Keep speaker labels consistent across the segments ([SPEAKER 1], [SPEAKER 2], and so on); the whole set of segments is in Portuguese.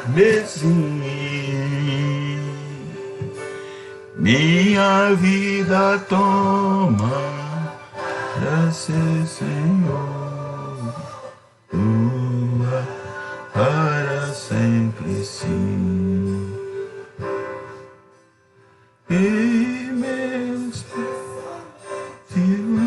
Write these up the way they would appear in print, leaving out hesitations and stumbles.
[SPEAKER 1] Carmesim. Minha vida toma pra ser, Senhor, tua para sempre, sim. E meus filhos,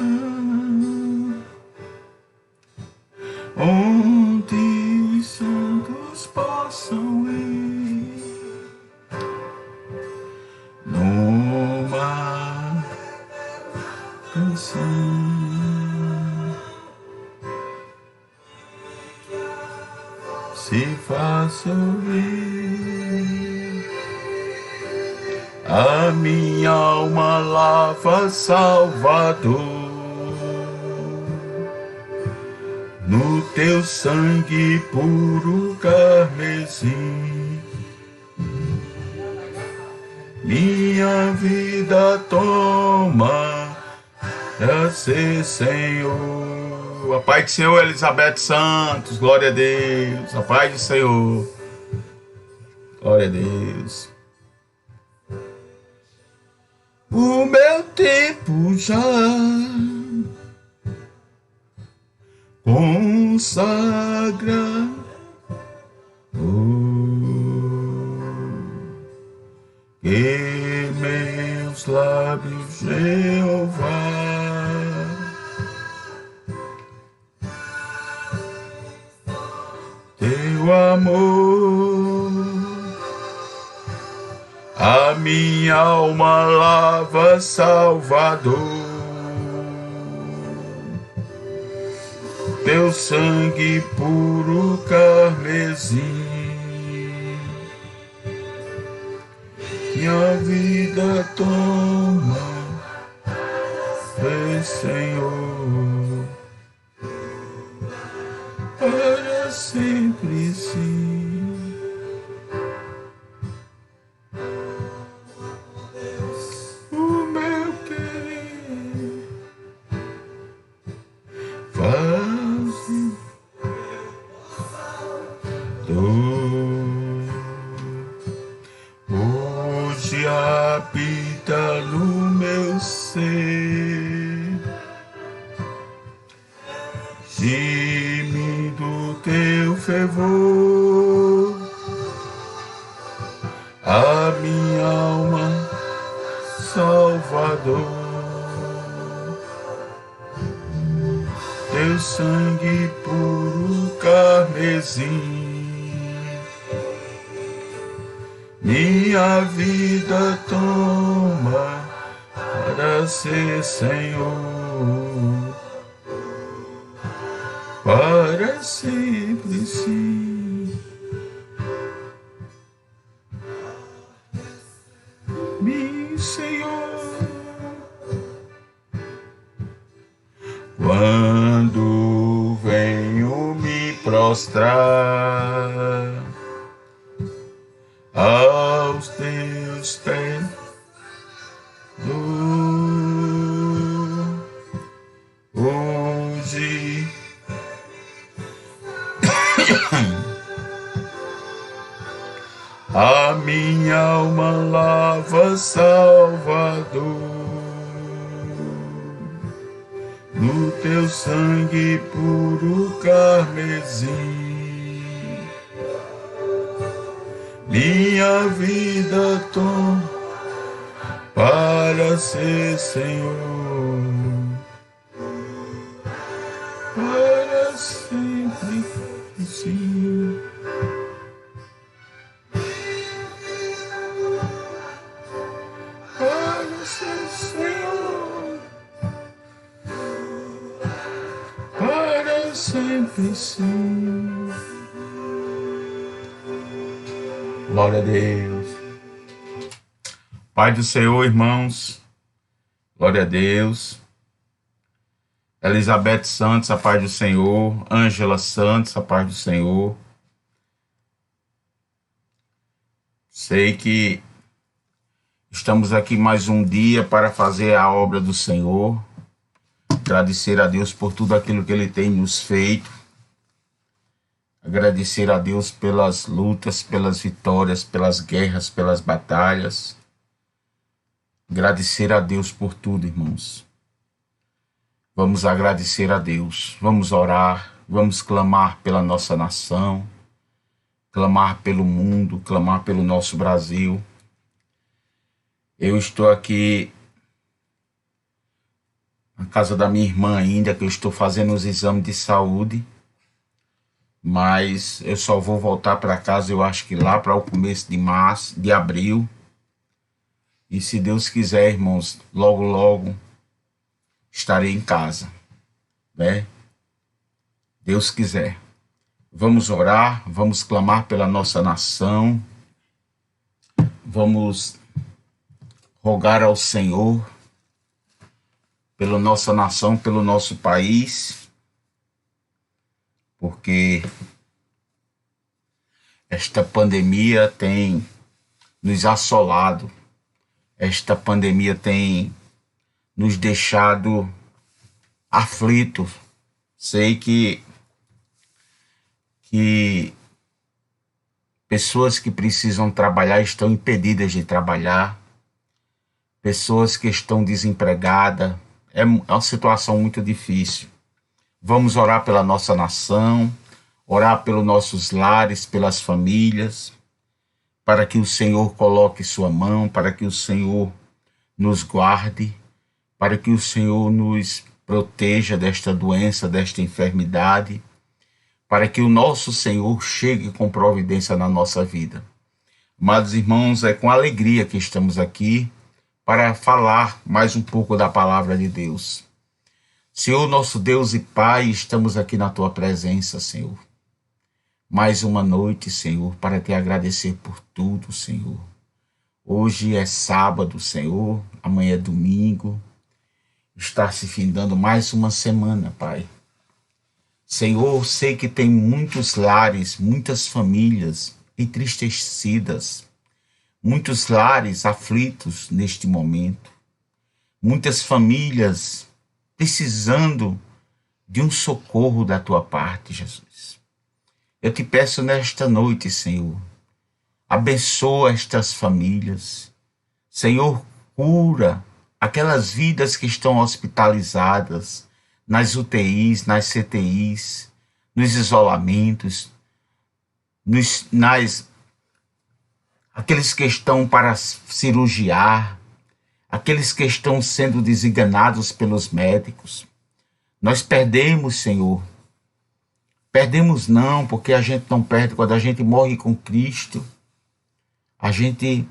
[SPEAKER 1] onde os santos possam ir, numa canção, se faça ouvir. A minha alma lava, Salvador, no teu sangue puro carmesim. Minha vida toma pra ser, Senhor. A paz do Senhor, Elizabeth Santos, glória a Deus. A paz do Senhor, glória a Deus. O meu tempo já consagra, que meus lábios, Jeová, teu amor, a minha alma lava, Salvador, teu sangue puro carmesim. Minha vida toma, vê, Senhor, para sempre, sim. O meu querer faz hoje habita no meu ser, geme do teu fervor, a minha alma, Salvador, teu sangue puro carmesim. Minha vida toma para ser, Senhor, para sempre, sim. Meu Senhor, quando venho me prostrar aos teus pés, hoje a minha alma lava, Salvador, no teu sangue puro carmesim. Minha vida toma para ser, Senhor, para sempre, sim. Para ser, Senhor, para sempre, sim. Glória a Deus. Pai do Senhor, irmãos, glória a Deus. Elizabeth Santos, a paz do Senhor. Ângela Santos, a paz do Senhor. Sei que estamos aqui mais um dia para fazer a obra do Senhor. Agradecer a Deus por tudo aquilo que Ele tem nos feito. Agradecer a Deus pelas lutas, pelas vitórias, pelas guerras, pelas batalhas. Agradecer a Deus por tudo, irmãos. Vamos agradecer a Deus, vamos orar, vamos clamar pela nossa nação, clamar pelo mundo, clamar pelo nosso Brasil. Eu estou aqui na casa da minha irmã ainda, que eu estou fazendo os exames de saúde, mas eu só vou voltar para casa, eu acho que lá para o começo de março, de abril. E se Deus quiser, irmãos, logo, logo estarei em casa, né? Deus quiser. Vamos orar, vamos clamar pela nossa nação, vamos rogar ao Senhor pela nossa nação, pelo nosso país, porque esta pandemia tem nos assolado, esta pandemia tem nos deixado aflitos. Sei que pessoas que precisam trabalhar estão impedidas de trabalhar, pessoas que estão desempregadas, é uma situação muito difícil. Vamos orar pela nossa nação, orar pelos nossos lares, pelas famílias, para que o Senhor coloque sua mão, para que o Senhor nos guarde, para que o Senhor nos proteja desta doença, desta enfermidade, para que o nosso Senhor chegue com providência na nossa vida. Amados irmãos, é com alegria que estamos aqui para falar mais um pouco da palavra de Deus. Senhor, nosso Deus e Pai, estamos aqui na Tua presença, Senhor. Mais uma noite, Senhor, para te agradecer por tudo, Senhor. Hoje é sábado, Senhor, amanhã é domingo. Está se findando mais uma semana, Pai. Senhor, sei que tem muitos lares, muitas famílias entristecidas, muitos lares aflitos neste momento, muitas famílias precisando de um socorro da Tua parte, Jesus. Eu te peço nesta noite, Senhor, abençoa estas famílias. Senhor, cura aquelas vidas que estão hospitalizadas, nas UTIs, nas CTIs, nos isolamentos, aqueles que estão para cirurgiar, aqueles que estão sendo desenganados pelos médicos. Nós perdemos, Senhor. Perdemos não, porque a gente não perde. Quando a gente morre com Cristo, a gente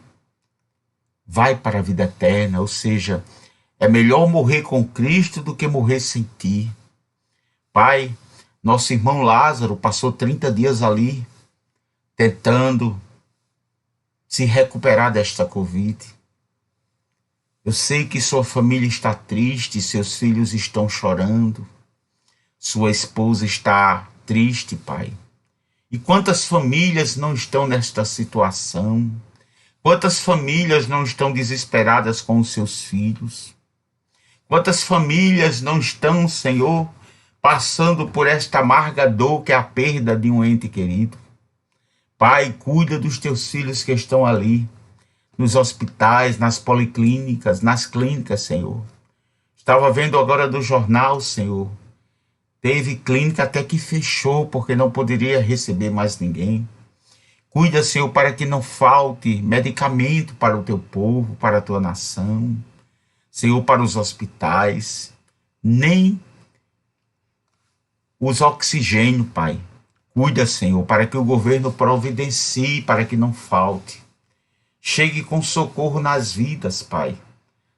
[SPEAKER 1] vai para a vida eterna, ou seja, é melhor morrer com Cristo do que morrer sem Ti. Pai, nosso irmão Lázaro passou 30 dias ali, tentando se recuperar desta Covid. Eu sei que sua família está triste, seus filhos estão chorando, sua esposa está triste, Pai. E quantas famílias não estão nesta situação? Quantas famílias não estão desesperadas com os seus filhos? Quantas famílias não estão, Senhor, passando por esta amarga dor que é a perda de um ente querido? Pai, cuida dos teus filhos que estão ali, nos hospitais, nas policlínicas, nas clínicas, Senhor. Estava vendo agora do jornal, Senhor. Teve clínica até que fechou, porque não poderia receber mais ninguém. Cuida, Senhor, para que não falte medicamento para o teu povo, para a tua nação. Senhor, para os hospitais, nem os oxigênio, Pai. Cuida, Senhor, para que o governo providencie, para que não falte. Chegue com socorro nas vidas, Pai.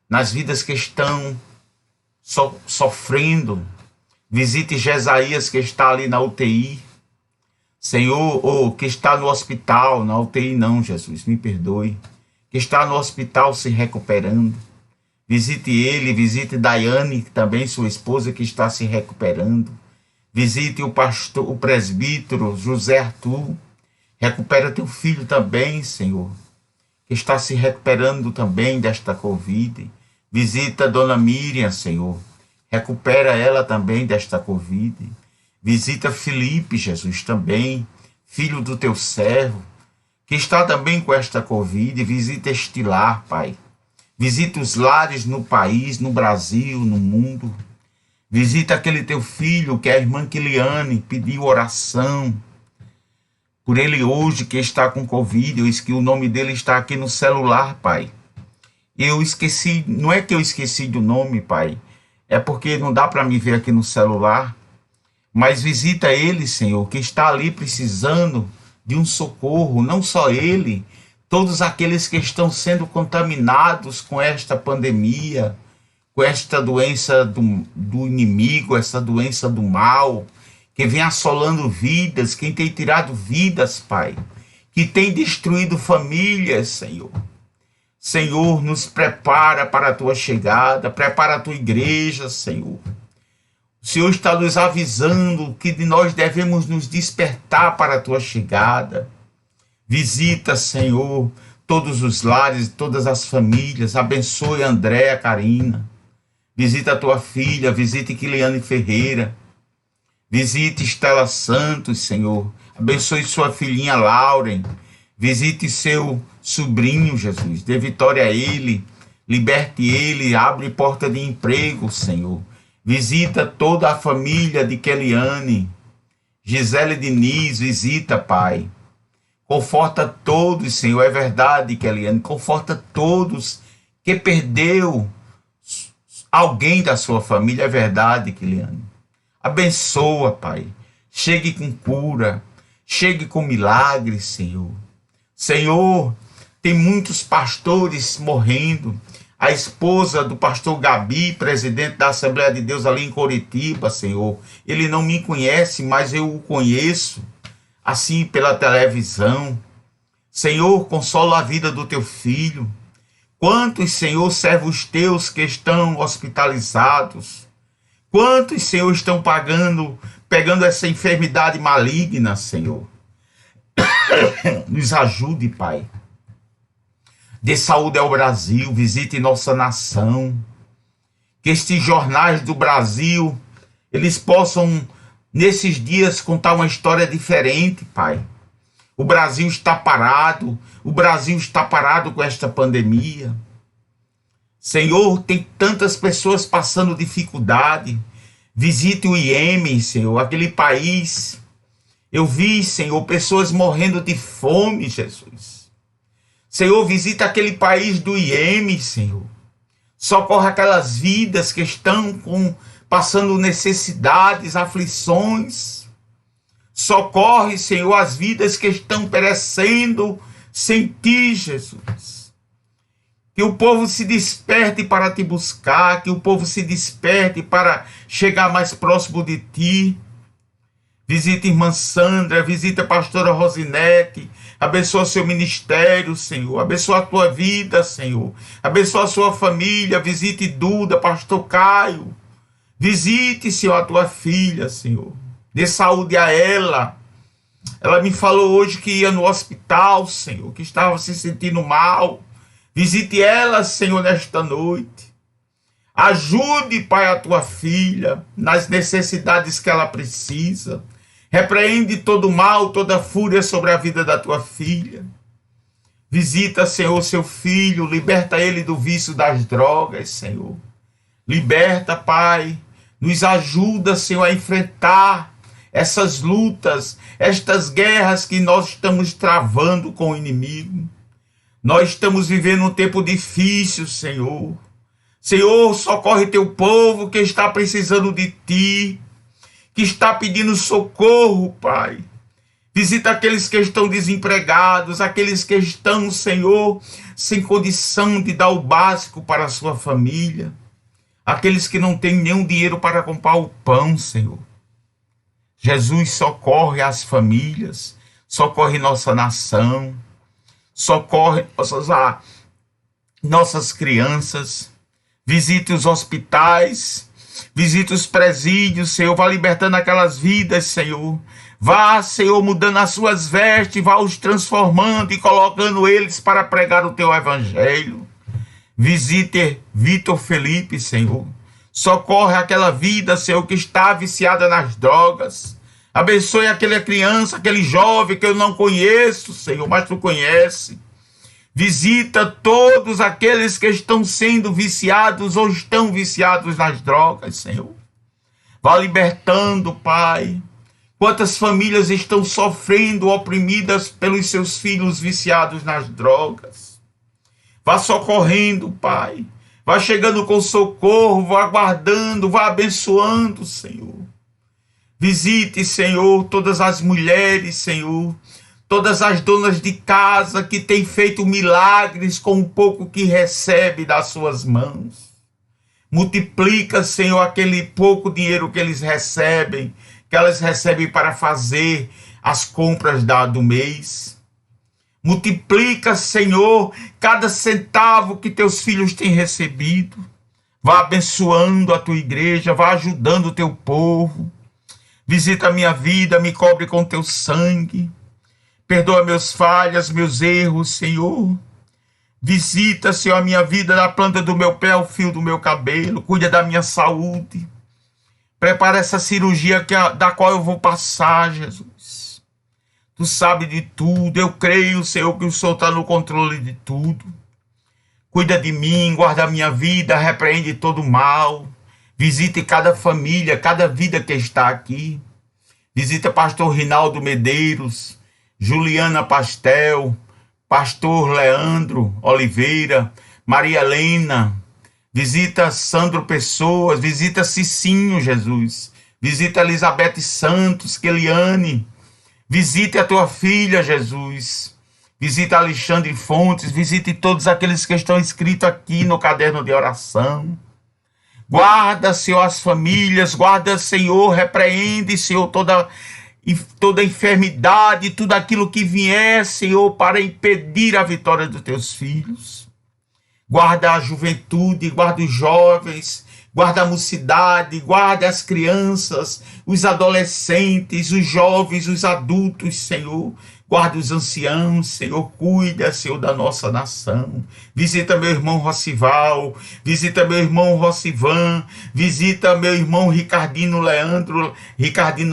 [SPEAKER 1] Nas vidas que estão sofrendo. Visite Jesaías, que está ali na UTI. Senhor, que está no hospital, na UTI não, Jesus, me perdoe. Que está no hospital se recuperando. Visite ele, visite Daiane, também sua esposa, que está se recuperando. Visite o pastor, o presbítero José Arthur. Recupera teu filho também, Senhor, que está se recuperando também desta Covid. Visita a dona Miriam, Senhor. Recupera ela também desta Covid. Visita Felipe, Jesus, também, filho do teu servo, que está também com esta Covid. Visita este lar, Pai. Visita os lares no país, no Brasil, no mundo. Visita aquele teu filho, que é a irmã Kiliane, pediu oração por ele hoje, que está com Covid. Eu esqueci, o nome dele está aqui no celular, Pai. Eu esqueci, não é que eu esqueci do nome, Pai, é porque não dá para me ver aqui no celular. Mas visita ele, Senhor, que está ali precisando de um socorro, não só ele, todos aqueles que estão sendo contaminados com esta pandemia, com esta doença do inimigo, essa doença do mal, que vem assolando vidas, quem tem tirado vidas, Pai, que tem destruído famílias, Senhor. Senhor, nos prepara para a tua chegada, prepara a tua igreja, Senhor. O Senhor está nos avisando que nós devemos nos despertar para a tua chegada. Visita, Senhor, todos os lares, todas as famílias. Abençoe a Andréa, Karina. Visita a tua filha, visite Kiliane Ferreira. Visite Estela Santos, Senhor. Abençoe sua filhinha Lauren. Visite seu sobrinho, Jesus. Dê vitória a ele. Liberte ele. Abre porta de emprego, Senhor. Visita toda a família de Keliane. Gisele Diniz, visita, Pai. Conforta todos, Senhor. É verdade, Keliane. Conforta todos que perdeu alguém da sua família. É verdade, Keliane. Abençoa, Pai. Chegue com cura. Chegue com milagres, Senhor. Senhor, tem muitos pastores morrendo. A esposa do pastor Gabi, presidente da Assembleia de Deus ali em Coritiba, Senhor. Ele não me conhece, mas eu o conheço, assim pela televisão. Senhor, consola a vida do teu filho. Quantos, Senhor, servos teus que estão hospitalizados? Quantos, Senhor, estão pegando essa enfermidade maligna, Senhor? Nos ajude, Pai. Dê saúde ao Brasil, visite nossa nação. Que estes jornais do Brasil, eles possam, nesses dias, contar uma história diferente, Pai. O Brasil está parado com esta pandemia. Senhor, tem tantas pessoas passando dificuldade. Visite o Iêmen, Senhor, aquele país. Eu vi, Senhor, pessoas morrendo de fome, Jesus. Senhor, visita aquele país do Iêmen, Senhor. Socorre aquelas vidas que estão passando necessidades, aflições. Socorre, Senhor, as vidas que estão perecendo sem ti, Jesus. Que o povo se desperte para te buscar, que o povo se desperte para chegar mais próximo de ti. Visita a irmã Sandra, visita a pastora Rosinete, abençoa seu ministério, Senhor, abençoa a tua vida, Senhor, abençoa a sua família, visite Duda, pastor Caio, visite, Senhor, a tua filha, Senhor, dê saúde a ela. Ela me falou hoje que ia no hospital, Senhor, que estava se sentindo mal. Visite ela, Senhor, nesta noite. Ajude, Pai, a tua filha nas necessidades que ela precisa. Repreende todo mal, toda fúria sobre a vida da tua filha. Visita, Senhor, seu filho, liberta ele do vício das drogas, Senhor. Liberta, Pai, nos ajuda, Senhor, a enfrentar essas lutas, estas guerras que nós estamos travando com o inimigo. Nós estamos vivendo um tempo difícil, Senhor. Senhor, socorre teu povo que está precisando de ti, que está pedindo socorro, Pai. Visita aqueles que estão desempregados, aqueles que estão, Senhor, sem condição de dar o básico para a sua família, aqueles que não têm nenhum dinheiro para comprar o pão, Senhor. Jesus, socorre as famílias, socorre nossa nação, socorre nossas crianças. Visite os hospitais, visite os presídios, Senhor, vá libertando aquelas vidas, Senhor. Vá, Senhor, mudando as suas vestes, vá os transformando e colocando eles para pregar o teu evangelho. Visite Vitor Felipe, Senhor. Socorre aquela vida, Senhor, que está viciada nas drogas. Abençoe aquela criança, aquele jovem que eu não conheço, Senhor, mas Tu conhece. Visita todos aqueles que estão sendo viciados ou estão viciados nas drogas, Senhor. Vá libertando, Pai. Quantas famílias estão sofrendo, oprimidas pelos seus filhos viciados nas drogas. Vá socorrendo, Pai. Vá chegando com socorro, vá guardando, vá abençoando, Senhor. Visite, Senhor, todas as mulheres, Senhor, todas as donas de casa que têm feito milagres com o pouco que recebe das suas mãos. Multiplica, Senhor, aquele pouco dinheiro que eles recebem, que elas recebem para fazer as compras do mês. Multiplica, Senhor, cada centavo que teus filhos têm recebido. Vá abençoando a tua igreja, vá ajudando o teu povo. Visita a minha vida, me cobre com teu sangue. Perdoa meus falhas, meus erros, Senhor. Visita, Senhor, a minha vida da planta do meu pé ao fio do meu cabelo. Cuida da minha saúde. Prepara essa cirurgia da qual eu vou passar, Jesus. Tu sabe de tudo. Eu creio, Senhor, que o Senhor está no controle de tudo. Cuida de mim, guarda a minha vida, repreende todo o mal. Visite cada família, cada vida que está aqui. Visita pastor Rinaldo Medeiros, Juliana Pastel, pastor Leandro Oliveira, Maria Helena. Visita Sandro Pessoas, visita Cicinho, Jesus. Visita Elizabeth Santos, Keliane. Visite a tua filha, Jesus. Visita Alexandre Fontes, visite todos aqueles que estão inscritos aqui no caderno de oração. Guarda, Senhor, as famílias, guarda, Senhor, repreende, Senhor, toda enfermidade, tudo aquilo que vier, Senhor, para impedir a vitória dos teus filhos. Guarda a juventude, guarda os jovens, guarda a mocidade, guarda as crianças, os adolescentes, os jovens, os adultos, Senhor. Guarda os anciãos, Senhor, cuida, Senhor, da nossa nação. Visita meu irmão Rocival, visita meu irmão Rocivan, visita meu irmão Ricardino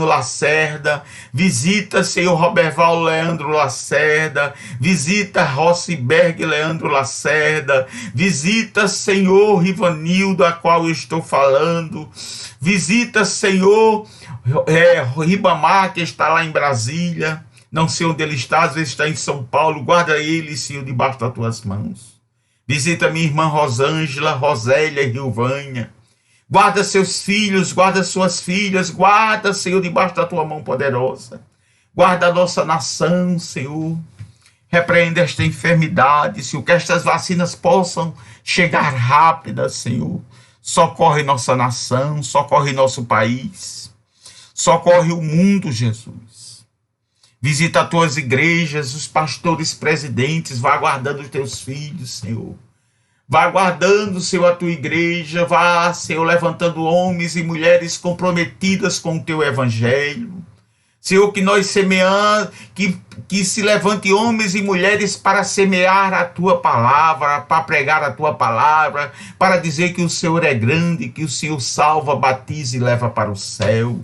[SPEAKER 1] Lacerda, visita, Senhor, Roberval Leandro Lacerda, visita Rossiberg Leandro Lacerda, visita, Senhor, Rivanildo, a qual eu estou falando, visita, Senhor, Ribamar, que está lá em Brasília. Não sei onde ele está, às vezes está em São Paulo. Guarda ele, Senhor, debaixo das tuas mãos. Visita minha irmã Rosângela, Rosélia e Rilvânia. Guarda seus filhos, guarda suas filhas. Guarda, Senhor, debaixo da tua mão poderosa. Guarda a nossa nação, Senhor. Repreenda esta enfermidade, Senhor. Que estas vacinas possam chegar rápidas, Senhor. Socorre nossa nação, socorre nosso país. Socorre o mundo, Jesus. Visita as tuas igrejas, os pastores presidentes, vá guardando os teus filhos, Senhor. Vá guardando, Senhor, a tua igreja, vá, Senhor, levantando homens e mulheres comprometidas com o teu evangelho. Senhor, que nós semeamos, que se levante homens e mulheres para semear a tua palavra, para pregar a tua palavra, para dizer que o Senhor é grande, que o Senhor salva, batiza e leva para o céu.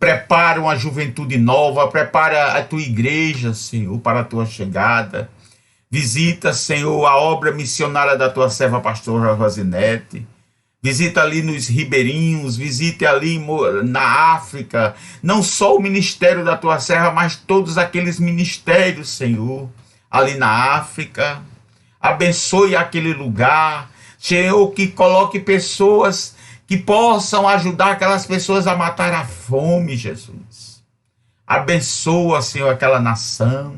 [SPEAKER 1] Prepara uma juventude nova, prepara a tua igreja, Senhor, para a tua chegada. Visita, Senhor, a obra missionária da tua serva pastora Rosinete. Visita ali nos ribeirinhos, visite ali na África, não só o ministério da tua serva, mas todos aqueles ministérios, Senhor, ali na África. Abençoe aquele lugar, Senhor, que coloque pessoas que possam ajudar aquelas pessoas a matar a fome, Jesus. Abençoa, Senhor, aquela nação.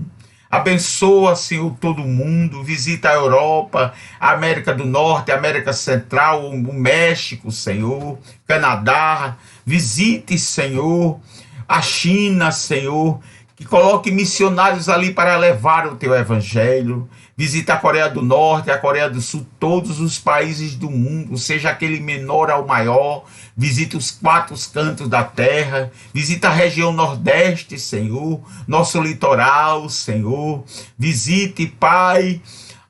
[SPEAKER 1] Abençoa, Senhor, todo mundo. Visita a Europa, a América do Norte, a América Central, o México, Senhor, Canadá. Visite, Senhor, a China, Senhor. Que coloque missionários ali para levar o teu evangelho. Visita a Coreia do Norte, a Coreia do Sul, todos os países do mundo, seja aquele menor ao maior. Visita os 4 cantos da terra. Visita a região Nordeste, Senhor. Nosso litoral, Senhor. Visite, Pai,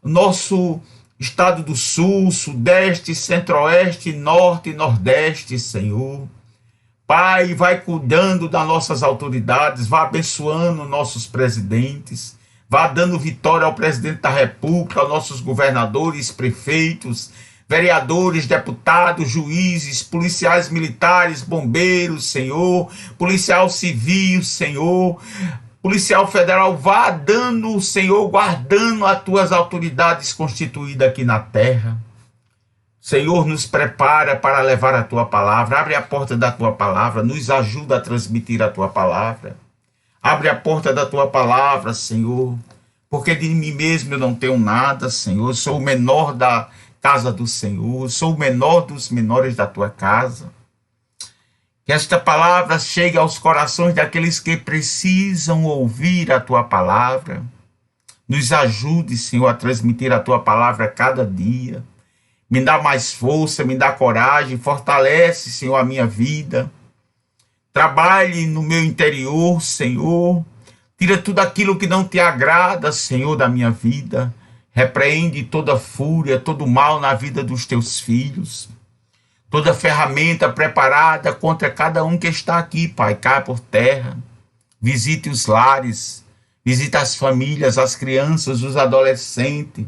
[SPEAKER 1] nosso Estado do Sul, Sudeste, Centro-Oeste, Norte e Nordeste, Senhor. Pai, vai cuidando das nossas autoridades, vai abençoando nossos presidentes, vai dando vitória ao presidente da República, aos nossos governadores, prefeitos, vereadores, deputados, juízes, policiais militares, bombeiros, Senhor, policial civil, Senhor, policial federal, vá dando, Senhor, guardando as tuas autoridades constituídas aqui na terra. Senhor, nos prepara para levar a tua palavra, abre a porta da tua palavra, nos ajuda a transmitir a tua palavra. Abre a porta da tua palavra, Senhor, porque de mim mesmo eu não tenho nada, Senhor, eu sou o menor da casa do Senhor, eu sou o menor dos menores da tua casa. Que esta palavra chegue aos corações daqueles que precisam ouvir a tua palavra. Nos ajude, Senhor, a transmitir a tua palavra a cada dia. Me dá mais força, me dá coragem, fortalece, Senhor, a minha vida. Trabalhe no meu interior, Senhor. Tira tudo aquilo que não te agrada, Senhor, da minha vida. Repreende toda fúria, todo mal na vida dos teus filhos. Toda ferramenta preparada contra cada um que está aqui, Pai, cai por terra. Visite os lares, visite as famílias, as crianças, os adolescentes.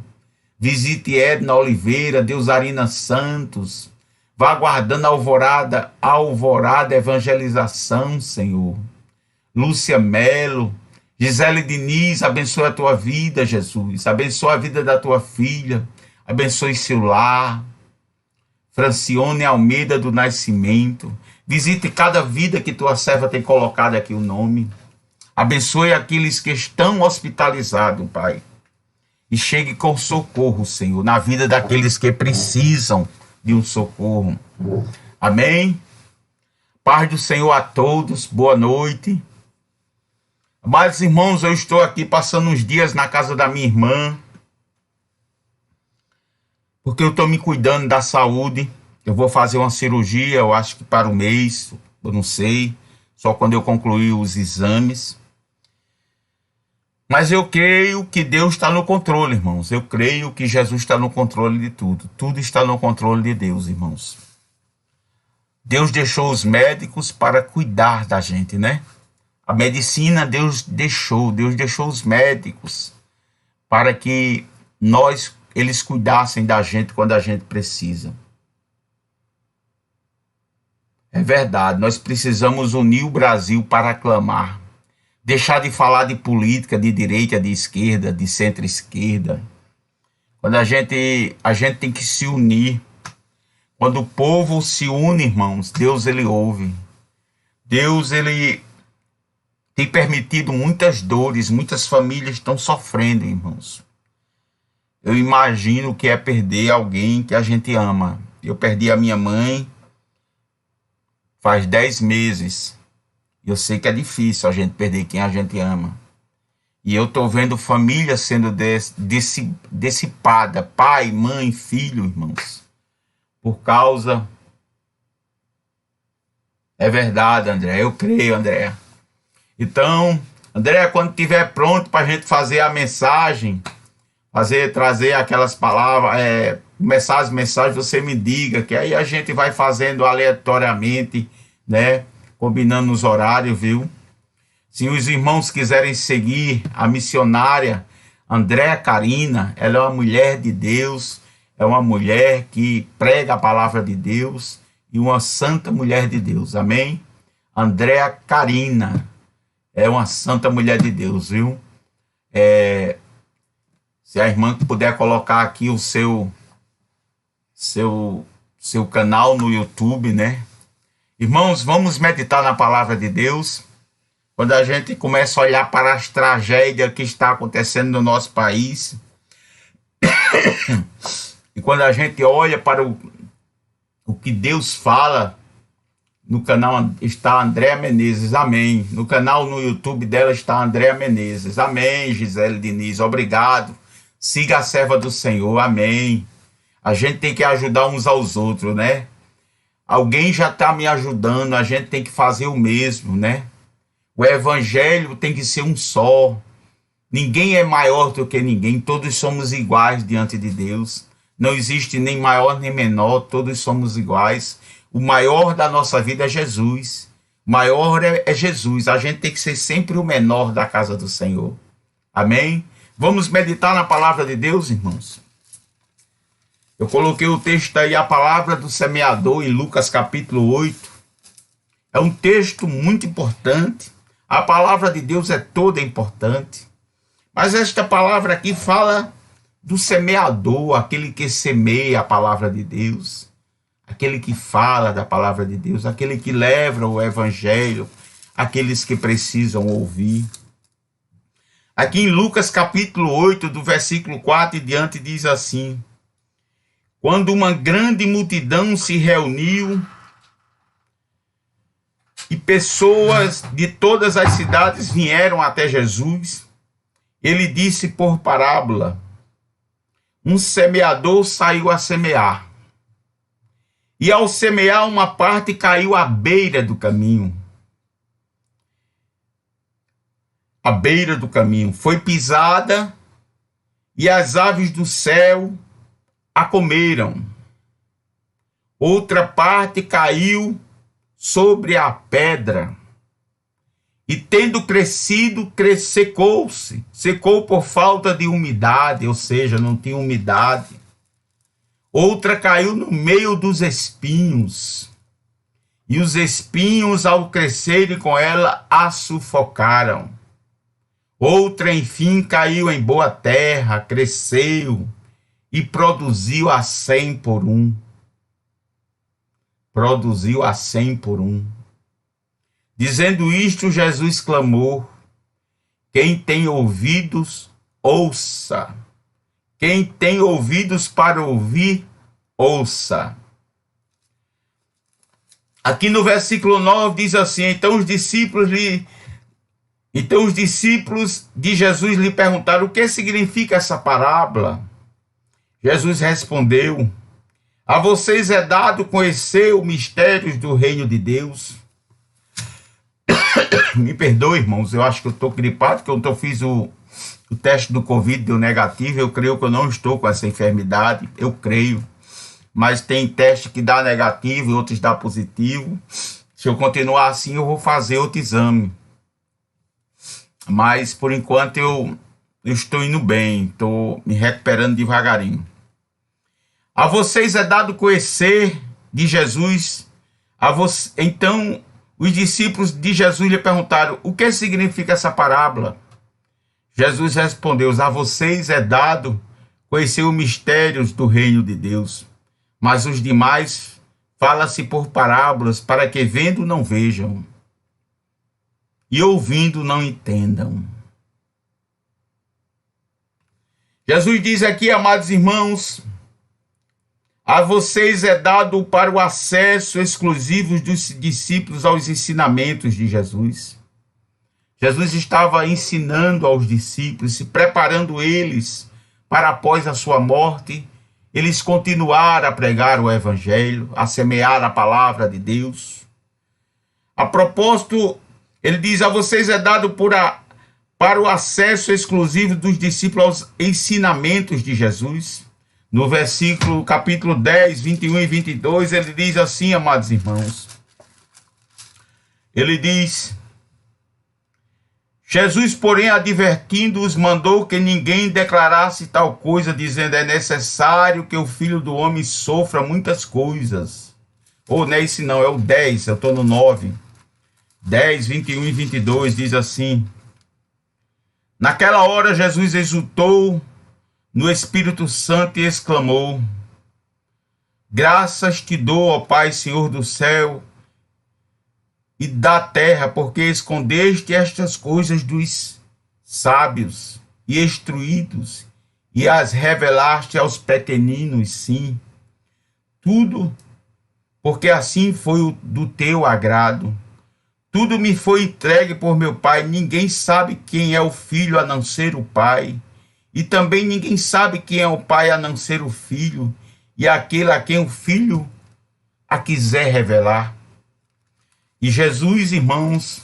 [SPEAKER 1] Visite Edna Oliveira, Deusarina Santos. Vá guardando a alvorada evangelização, Senhor. Lúcia Melo, Gisele Diniz, abençoe a tua vida, Jesus. Abençoe a vida da tua filha. Abençoe seu lar. Francione Almeida do Nascimento. Visite cada vida que tua serva tem colocado aqui o nome. Abençoe aqueles que estão hospitalizados, Pai. E chegue com socorro, Senhor, na vida daqueles que precisam de um socorro. Amém? Paz do Senhor a todos, boa noite. Amados irmãos, eu estou aqui passando uns dias na casa da minha irmã, porque eu estou me cuidando da saúde. Eu vou fazer uma cirurgia, eu acho que para o mês, eu não sei, só quando eu concluir os exames. Mas eu creio que Deus está no controle, irmãos. Eu creio que Jesus está no controle de tudo. Tudo está no controle de Deus, irmãos. Deus deixou os médicos para cuidar da gente, né? A medicina Deus deixou os médicos para que eles cuidassem da gente quando a gente precisa. É verdade, nós precisamos unir o Brasil para aclamar. Deixar de falar de política, de direita, de esquerda, de centro-esquerda. Quando a gente tem que se unir. Quando o povo se une, irmãos, Deus, ele ouve. Deus, ele tem permitido muitas dores, muitas famílias estão sofrendo, irmãos. Eu imagino o que é perder alguém que a gente ama. Eu perdi a minha mãe faz 10 meses. Eu sei que é difícil a gente perder quem a gente ama. E eu estou vendo família sendo dissipada, pai, mãe, filho, irmãos. Por causa... É verdade, André, eu creio, André. Então, André, quando estiver pronto para a gente fazer a mensagem, trazer aquelas palavras, começar as mensagens, você me diga, que aí a gente vai fazendo aleatoriamente, né? Combinando os horários, viu? Se os irmãos quiserem seguir a missionária Andréa Carina, ela é uma mulher de Deus, é uma mulher que prega a palavra de Deus e uma santa mulher de Deus, amém? Andréa Carina é uma santa mulher de Deus, viu? Se a irmã puder colocar aqui o seu canal no YouTube, né? Irmãos, vamos meditar na palavra de Deus. Quando a gente começa a olhar para as tragédias que está acontecendo no nosso país, e quando a gente olha para o que Deus fala, no canal está Andréa Menezes, amém. No canal no YouTube dela está Andréa Menezes, amém. Gisele Diniz, obrigado. Siga a serva do Senhor, amém. A gente tem que ajudar uns aos outros, né? Alguém já está me ajudando, a gente tem que fazer o mesmo, né? O evangelho tem que ser um só. Ninguém é maior do que ninguém, todos somos iguais diante de Deus. Não existe nem maior nem menor, todos somos iguais. O maior da nossa vida é Jesus. O maior é Jesus. A gente tem que ser sempre o menor da casa do Senhor. Amém? Vamos meditar na palavra de Deus, irmãos? Eu coloquei o texto aí, a palavra do semeador, em Lucas capítulo 8. É um texto muito importante. A palavra de Deus é toda importante. Mas esta palavra aqui fala do semeador, aquele que semeia a palavra de Deus, aquele que fala da palavra de Deus, aquele que leva o evangelho, aqueles que precisam ouvir. Aqui em Lucas capítulo 8, do versículo 4 e diante, diz assim: quando uma grande multidão se reuniu e pessoas de todas as cidades vieram até Jesus, ele disse por parábola: um semeador saiu a semear. E ao semear, uma parte caiu à beira do caminho. À beira do caminho. Foi pisada e as aves do céu a comeram. Outra parte caiu sobre a pedra. E tendo crescido, secou-se. Secou por falta de umidade, ou seja, não tinha umidade. Outra caiu no meio dos espinhos. E os espinhos, ao crescerem com ela, a sufocaram. Outra, enfim, caiu em boa terra, cresceu e produziu a 100 por um. Produziu a 100 por um. Dizendo isto, Jesus clamou: quem tem ouvidos, ouça. Quem tem ouvidos para ouvir, ouça. Aqui no versículo 9 diz assim: então os discípulos de Jesus lhe perguntaram: o que significa essa parábola? Jesus respondeu: a vocês é dado conhecer os mistérios do reino de Deus. Me perdoe, irmãos, eu acho que eu estou gripado, porque eu fiz o teste do Covid, deu negativo. Eu creio que eu não estou com essa enfermidade, eu creio. Mas tem teste que dá negativo e outros dá positivo. Se eu continuar assim, eu vou fazer outro exame. Mas, por enquanto, eu estou indo bem, estou me recuperando devagarinho. A vocês é dado conhecer de Jesus. Então, os discípulos de Jesus lhe perguntaram: o que significa essa parábola? Jesus respondeu: a vocês é dado conhecer os mistérios do reino de Deus, mas os demais fala-se por parábolas, para que vendo não vejam e ouvindo não entendam. Jesus diz aqui, amados irmãos, a vocês é dado para o acesso exclusivo dos discípulos aos ensinamentos de Jesus. Jesus estava ensinando aos discípulos, se preparando eles para, após a sua morte, eles continuar a pregar o evangelho, a semear a palavra de Deus. A propósito, ele diz: a vocês é dado para o acesso exclusivo dos discípulos aos ensinamentos de Jesus. No versículo, capítulo 10, 21 e 22, ele diz assim, amados irmãos. Ele diz: Jesus, porém, advertindo-os, mandou que ninguém declarasse tal coisa, dizendo: é necessário que o Filho do Homem sofra muitas coisas. Ou não é esse não, é o 10, eu estou no 9. 10, 21 e 22, diz assim: naquela hora Jesus exultou no Espírito Santo e exclamou: graças te dou, ó Pai, Senhor do céu e da terra, porque escondeste estas coisas dos sábios e instruídos e as revelaste aos pequeninos, sim. Tudo porque assim foi do teu agrado. Tudo me foi entregue por meu Pai. Ninguém sabe quem é o Filho a não ser o Pai. E também ninguém sabe quem é o Pai a não ser o Filho, e aquele a quem o Filho a quiser revelar. E Jesus, irmãos,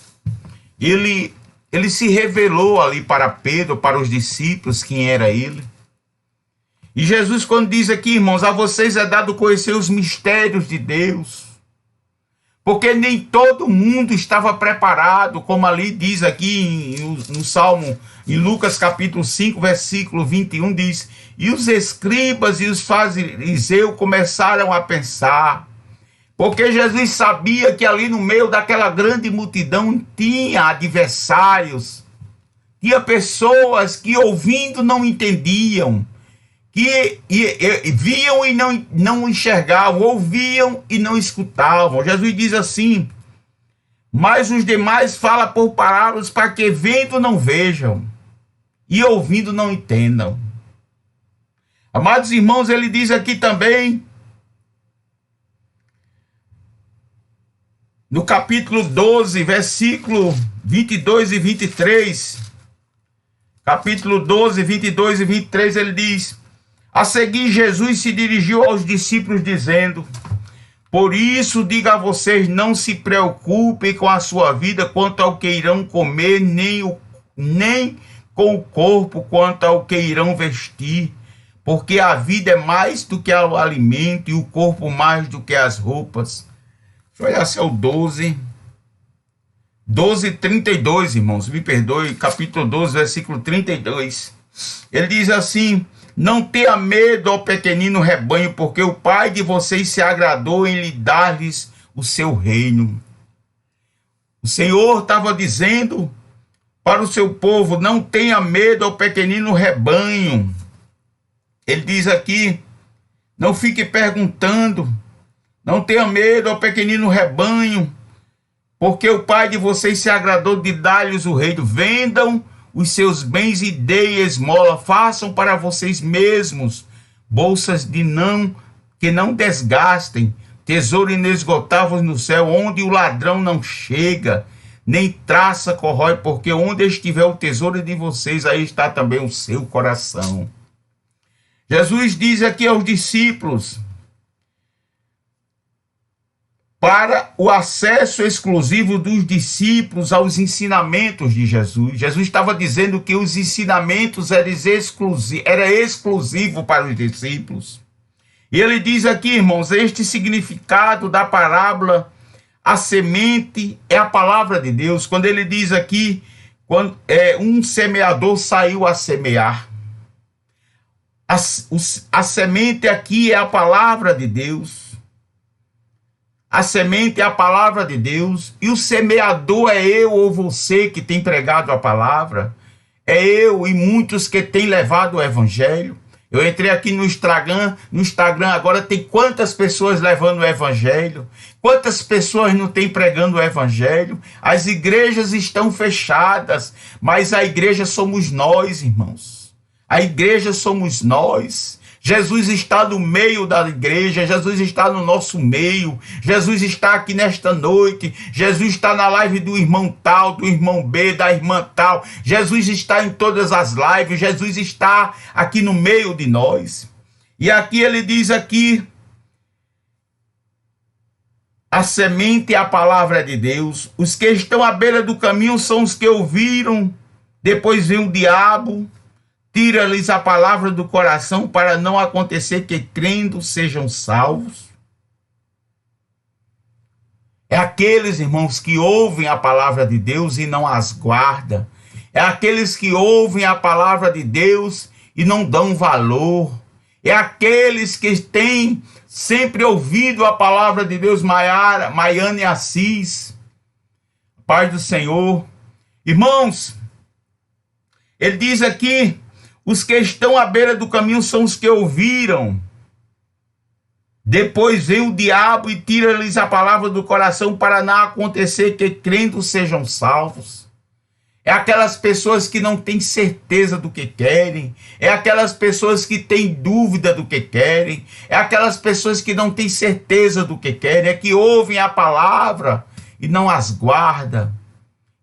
[SPEAKER 1] ele se revelou ali para Pedro, para os discípulos, quem era ele. E Jesus, quando diz aqui, irmãos, a vocês é dado conhecer os mistérios de Deus, porque nem todo mundo estava preparado, como ali diz aqui no Salmo, em Lucas capítulo 5, versículo 21, diz: e os escribas e os fariseus começaram a pensar, porque Jesus sabia que ali no meio daquela grande multidão tinha adversários, tinha pessoas que ouvindo não entendiam, que viam e não enxergavam, ouviam e não escutavam. Jesus diz assim: mas os demais falam por parábolas para que vendo não vejam e ouvindo não entendam. Amados irmãos, ele diz aqui também, no capítulo 12, versículo 22 e 23, capítulo 12, 22 e 23, ele diz: a seguir, Jesus se dirigiu aos discípulos dizendo: por isso digo a vocês, não se preocupem com a sua vida quanto ao que irão comer, nem com o corpo quanto ao que irão vestir, porque a vida é mais do que o alimento e o corpo mais do que as roupas. Deixa eu olhar se é o 12:32, irmãos, me perdoe, capítulo 12, versículo 32. Ele diz assim: não tenha medo, ó pequenino rebanho, porque o Pai de vocês se agradou em lhe dar-lhes o seu reino. O Senhor estava dizendo para o seu povo: não tenha medo, ó pequenino rebanho. Ele diz aqui: não fique perguntando, não tenha medo, ó pequenino rebanho, porque o Pai de vocês se agradou de dar-lhes o reino. Vendam os seus bens e deem esmola, façam para vocês mesmos bolsas que não desgastem, tesouro inesgotável no céu, onde o ladrão não chega, nem traça corrói, porque onde estiver o tesouro de vocês, aí está também o seu coração. Jesus diz aqui aos discípulos, para o acesso exclusivo dos discípulos aos ensinamentos de Jesus. Jesus estava dizendo que os ensinamentos eram exclusivos para os discípulos. E ele diz aqui, irmãos, este significado da parábola, a semente é a palavra de Deus. Quando ele diz aqui, quando um semeador saiu a semear. A semente aqui é a palavra de Deus. A semente é a palavra de Deus, e o semeador é eu ou você que tem pregado a palavra, é eu e muitos que têm levado o evangelho. Eu entrei aqui no Instagram agora tem quantas pessoas levando o evangelho, quantas pessoas não têm pregando o evangelho. As igrejas estão fechadas, mas a igreja somos nós, irmãos. A igreja somos nós. Jesus está no meio da igreja, Jesus está no nosso meio, Jesus está aqui nesta noite, Jesus está na live do irmão tal, do irmão B, da irmã tal, Jesus está em todas as lives, Jesus está aqui no meio de nós. E aqui ele diz aqui, a semente é a palavra de Deus, os que estão à beira do caminho são os que ouviram, depois vem o diabo, tira-lhes a palavra do coração para não acontecer que crendo sejam salvos. É aqueles, irmãos, que ouvem a palavra de Deus e não as guardam. É aqueles que ouvem a palavra de Deus e não dão valor. É aqueles que têm sempre ouvido a palavra de Deus, Maiane Assis, Pai do Senhor. Irmãos, ele diz aqui, os que estão à beira do caminho são os que ouviram. Depois vem o diabo e tira-lhes a palavra do coração para não acontecer que crendo sejam salvos. É aquelas pessoas que não têm certeza do que querem. É aquelas pessoas que têm dúvida do que querem. É aquelas pessoas que não têm certeza do que querem. É que ouvem a palavra e não as guardam.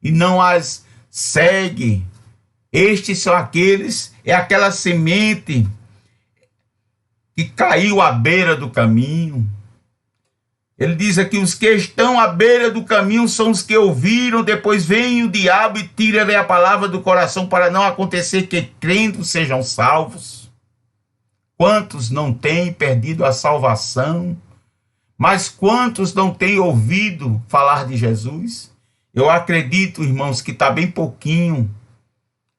[SPEAKER 1] E não as seguem. Estes são aqueles, é aquela semente que caiu à beira do caminho. Ele diz aqui, os que estão à beira do caminho são os que ouviram, depois vem o diabo e tira-lhe a palavra do coração para não acontecer que crendo sejam salvos. Quantos não têm perdido a salvação? Mas quantos não têm ouvido falar de Jesus? Eu acredito, irmãos, que está bem pouquinho,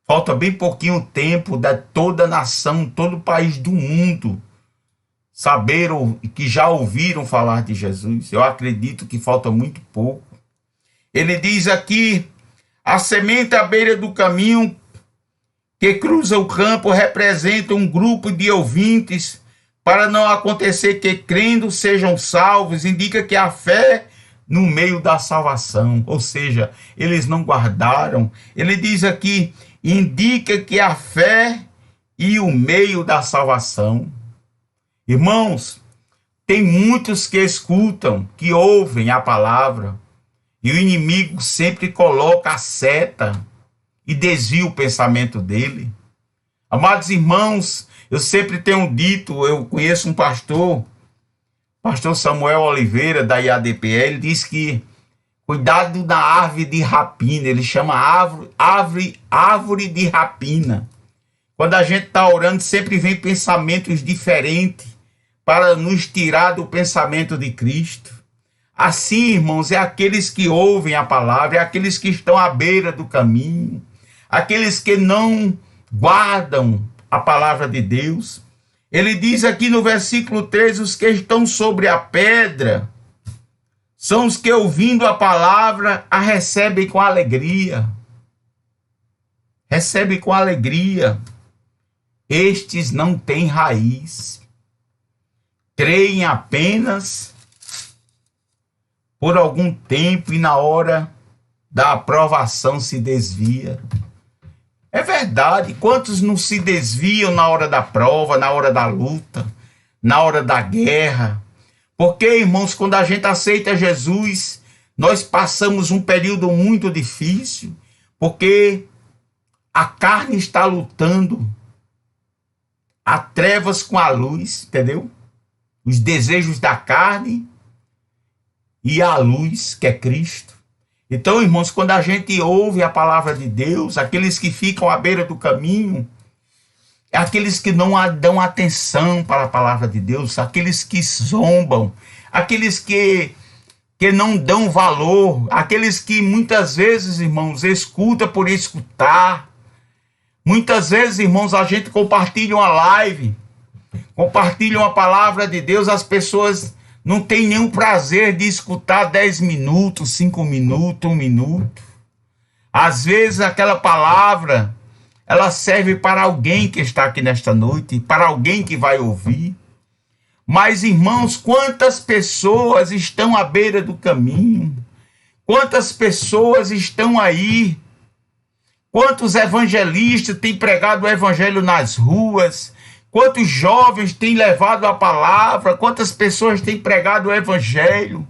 [SPEAKER 1] falta bem pouquinho tempo de toda a nação, todo o país do mundo saber que já ouviram falar de Jesus. Eu acredito que falta muito pouco. Ele diz aqui, a semente à beira do caminho que cruza o campo representa um grupo de ouvintes para não acontecer que crendo sejam salvos, indica que a fé no meio da salvação, ou seja, eles não guardaram. Ele diz aqui, indica que a fé e o meio da salvação. Irmãos, tem muitos que escutam, que ouvem a palavra, e o inimigo sempre coloca a seta e desvia o pensamento dele. Amados irmãos, eu sempre tenho dito, eu conheço um pastor Samuel Oliveira, da IADPE, ele diz que cuidado da árvore de rapina, ele chama árvore de rapina. Quando a gente está orando, sempre vem pensamentos diferentes para nos tirar do pensamento de Cristo. Assim, irmãos, é aqueles que ouvem a palavra, é aqueles que estão à beira do caminho, aqueles que não guardam a palavra de Deus. Ele diz aqui no versículo 13, os que estão sobre a pedra são os que, ouvindo a palavra, a recebem com alegria. Recebem com alegria. Estes não têm raiz. Creem apenas por algum tempo e na hora da aprovação se desvia. É verdade, quantos não se desviam na hora da prova, na hora da luta, na hora da guerra? Porque, irmãos, quando a gente aceita Jesus, nós passamos um período muito difícil, porque a carne está lutando, há trevas com a luz, entendeu? Os desejos da carne e a luz, que é Cristo. Então, irmãos, quando a gente ouve a palavra de Deus, aqueles que ficam à beira do caminho, é aqueles que não dão atenção para a palavra de Deus, aqueles que zombam, aqueles que não dão valor, aqueles que muitas vezes, irmãos, escuta por escutar. Muitas vezes, irmãos, a gente compartilha uma live, compartilha uma palavra de Deus, as pessoas não têm nenhum prazer de escutar 10 minutos, 5 minutos, 1 minuto. Às vezes aquela palavra, ela serve para alguém que está aqui nesta noite, para alguém que vai ouvir. Mas, irmãos, quantas pessoas estão à beira do caminho? Quantas pessoas estão aí? Quantos evangelistas têm pregado o evangelho nas ruas? Quantos jovens têm levado a palavra? Quantas pessoas têm pregado o evangelho?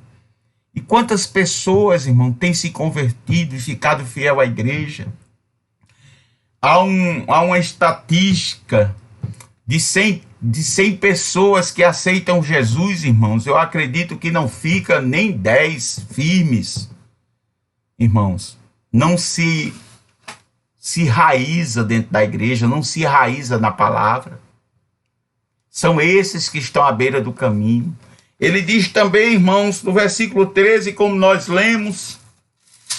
[SPEAKER 1] E quantas pessoas, irmão, têm se convertido e ficado fiel à igreja? Há uma estatística de 100 pessoas que aceitam Jesus, irmãos. Eu acredito que não fica nem 10 firmes, irmãos. Não se raiza dentro da igreja, não se raiza na palavra. São esses que estão à beira do caminho. Ele diz também, irmãos, no versículo 13, como nós lemos,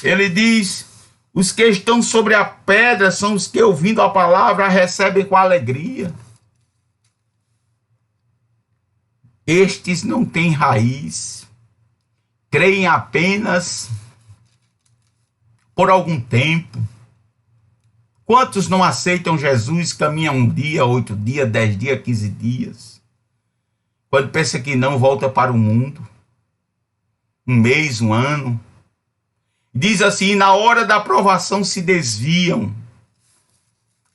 [SPEAKER 1] ele diz, os que estão sobre a pedra são os que, ouvindo a palavra, a recebem com alegria. Estes não têm raiz, creem apenas por algum tempo. Quantos não aceitam Jesus, caminham 1 dia, 8 dias, 10 dias, 15 dias? Quando pensa que não, volta para o mundo. 1 mês, 1 ano. Diz assim, na hora da aprovação se desviam.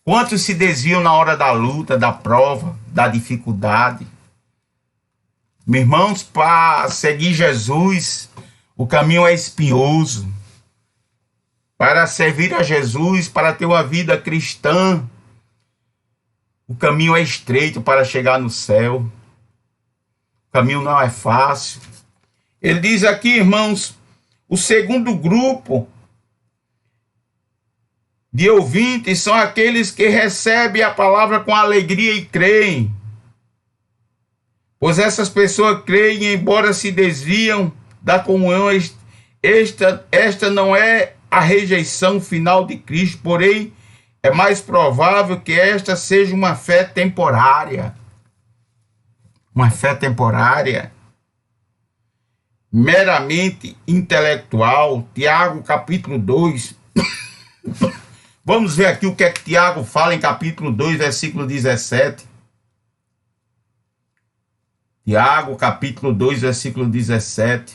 [SPEAKER 1] Quantos se desviam na hora da luta, da prova, da dificuldade? Meus irmãos, para seguir Jesus, o caminho é espinhoso. Para servir a Jesus, para ter uma vida cristã, o caminho é estreito para chegar no céu. O caminho não é fácil. Ele diz aqui, irmãos, o segundo grupo de ouvintes são aqueles que recebem a palavra com alegria e creem. Pois essas pessoas creem, embora se desviam da comunhão, esta não é a rejeição final de Cristo, porém é mais provável que esta seja uma fé temporária. Uma fé temporária, meramente intelectual. Tiago, capítulo 2. Vamos ver aqui o que é que Tiago fala em capítulo 2, versículo 17. Tiago, capítulo 2, versículo 17.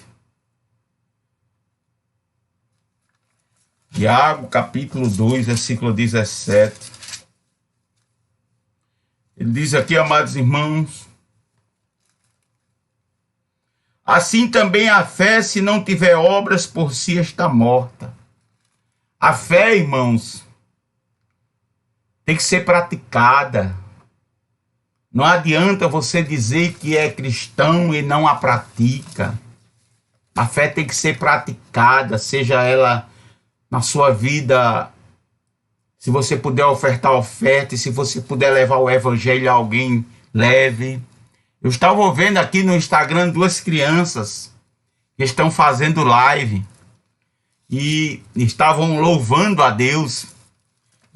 [SPEAKER 1] Tiago, capítulo 2, versículo 17. Ele diz aqui, amados irmãos: assim também a fé, se não tiver obras, por si está morta. A fé, irmãos, tem que ser praticada. Não adianta você dizer que é cristão e não a pratica. A fé tem que ser praticada, seja ela na sua vida. Se você puder ofertar oferta, e se você puder levar o evangelho a alguém, leve. Eu estava vendo aqui no Instagram 2 crianças que estão fazendo live e estavam louvando a Deus.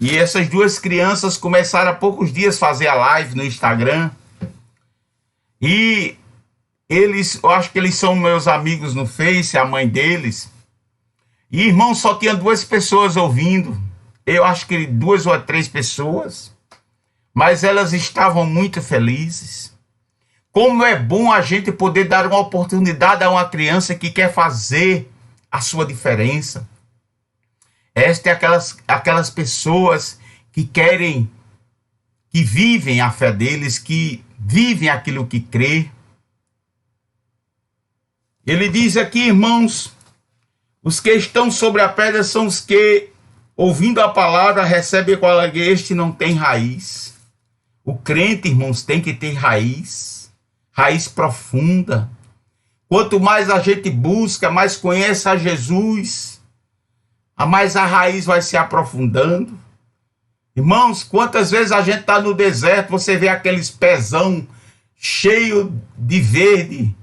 [SPEAKER 1] E essas 2 crianças começaram há poucos dias a fazer a live no Instagram. E eu acho que eles são meus amigos no Face, a mãe deles. E, irmão, só tinha 2 pessoas ouvindo. Eu acho que 2 ou 3 pessoas. Mas elas estavam muito felizes. Como é bom a gente poder dar uma oportunidade a uma criança que quer fazer a sua diferença. Estas é aquelas pessoas que querem, que vivem a fé deles, que vivem aquilo que crê. Ele diz aqui, irmãos, os que estão sobre a pedra são os que, ouvindo a palavra, recebem com alegria. Este não tem raiz. O crente, irmãos, tem que ter raiz profunda. Quanto mais a gente busca, mais conhece a Jesus, a mais a raiz vai se aprofundando. Irmãos, quantas vezes a gente está no deserto, você vê aqueles pezão cheio de verde.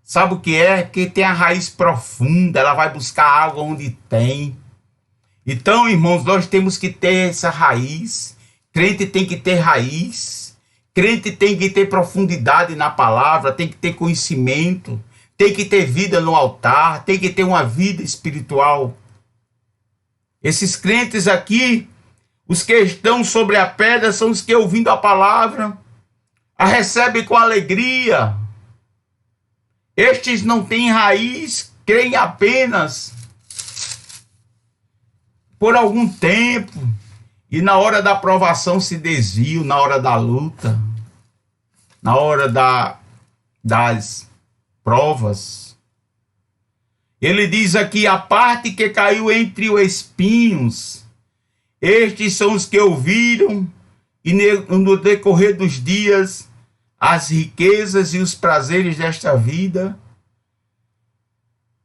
[SPEAKER 1] Sabe o que é? Porque tem a raiz profunda, ela vai buscar água onde tem. Então, irmãos, nós temos que ter essa raiz. Crente tem que ter raiz. Crente tem que ter profundidade na palavra, tem que ter conhecimento, tem que ter vida no altar, tem que ter uma vida espiritual. Esses crentes aqui, os que estão sobre a pedra, são os que, ouvindo a palavra, a recebem com alegria. Estes não têm raiz, creem apenas por algum tempo, e na hora da provação se desviam, na hora da luta, na hora das provas. Ele diz aqui, a parte que caiu entre os espinhos, estes são os que ouviram, e no decorrer dos dias, as riquezas e os prazeres desta vida,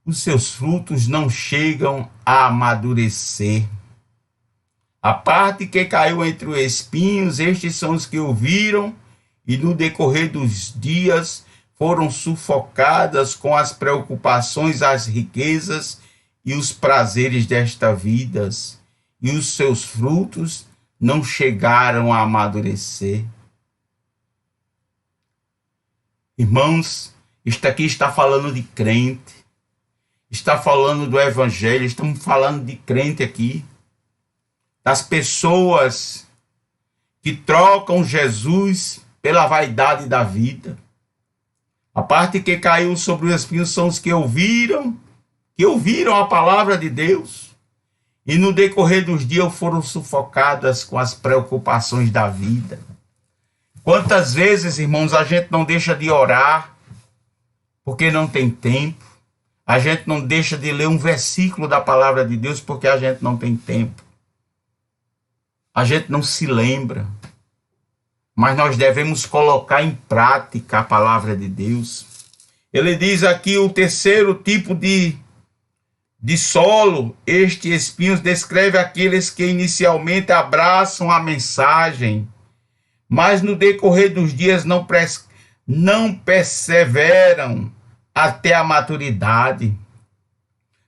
[SPEAKER 1] os seus frutos não chegam a amadurecer. A parte que caiu entre os espinhos, estes são os que ouviram, e no decorrer dos dias foram sufocadas com as preocupações, as riquezas e os prazeres desta vida, e os seus frutos não chegaram a amadurecer. Irmãos, isto aqui está falando de crente, está falando do evangelho, estamos falando de crente aqui, das pessoas que trocam Jesus pela vaidade da vida. A parte que caiu sobre os espinhos são os que ouviram a palavra de Deus, e no decorrer dos dias foram sufocadas com as preocupações da vida. Quantas vezes, irmãos, a gente não deixa de orar porque não tem tempo, a gente não deixa de ler um versículo da palavra de Deus porque a gente não tem tempo, a gente não se lembra. Mas nós devemos colocar em prática a palavra de Deus. Ele diz aqui o terceiro tipo de solo, estes espinhos, descreve aqueles que inicialmente abraçam a mensagem, mas no decorrer dos dias não perseveram até a maturidade,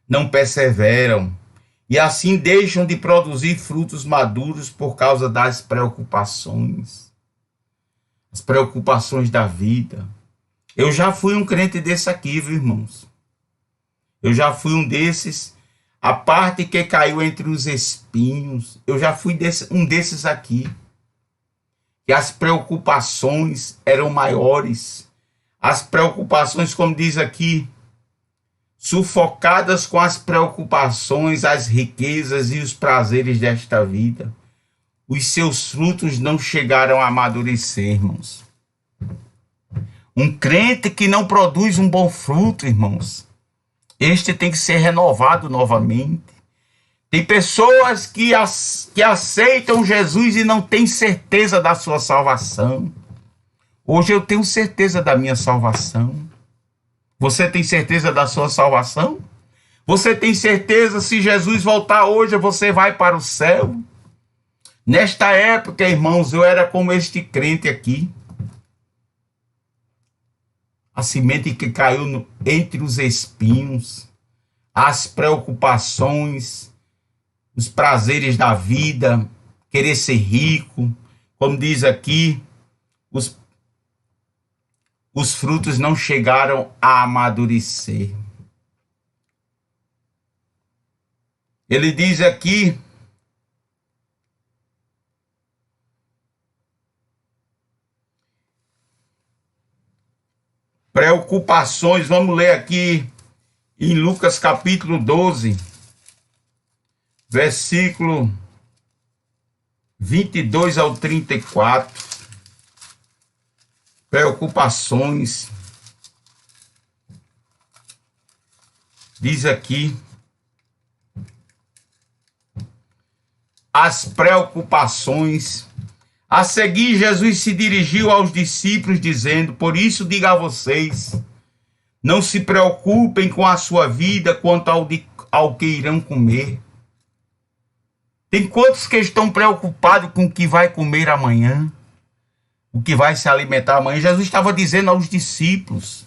[SPEAKER 1] não perseveram, e assim deixam de produzir frutos maduros por causa das preocupações, as preocupações da vida. Eu já fui um crente desse aqui, viu, irmãos? Eu já fui um desses, a parte que caiu entre os espinhos, eu já fui um desses aqui, que as preocupações eram maiores, as preocupações, como diz aqui, sufocadas com as preocupações, as riquezas e os prazeres desta vida. Os seus frutos não chegaram a amadurecer, irmãos. Um crente que não produz um bom fruto, irmãos, este tem que ser renovado novamente. Tem pessoas que aceitam Jesus e não têm certeza da sua salvação. Hoje eu tenho certeza da minha salvação. Você tem certeza da sua salvação? Você tem certeza, se Jesus voltar hoje, você vai para o céu? Nesta época, irmãos, eu era como este crente aqui. A semente que caiu entre os espinhos, as preocupações, os prazeres da vida, querer ser rico, como diz aqui, os frutos não chegaram a amadurecer. Ele diz aqui, preocupações, vamos ler aqui em Lucas capítulo 12, versículo 22 ao 34. Preocupações. Diz aqui, as preocupações. A seguir, Jesus se dirigiu aos discípulos, dizendo: por isso digo a vocês, não se preocupem com a sua vida quanto ao que irão comer. Tem quantos que estão preocupados com o que vai comer amanhã? O que vai se alimentar amanhã? Jesus estava dizendo aos discípulos,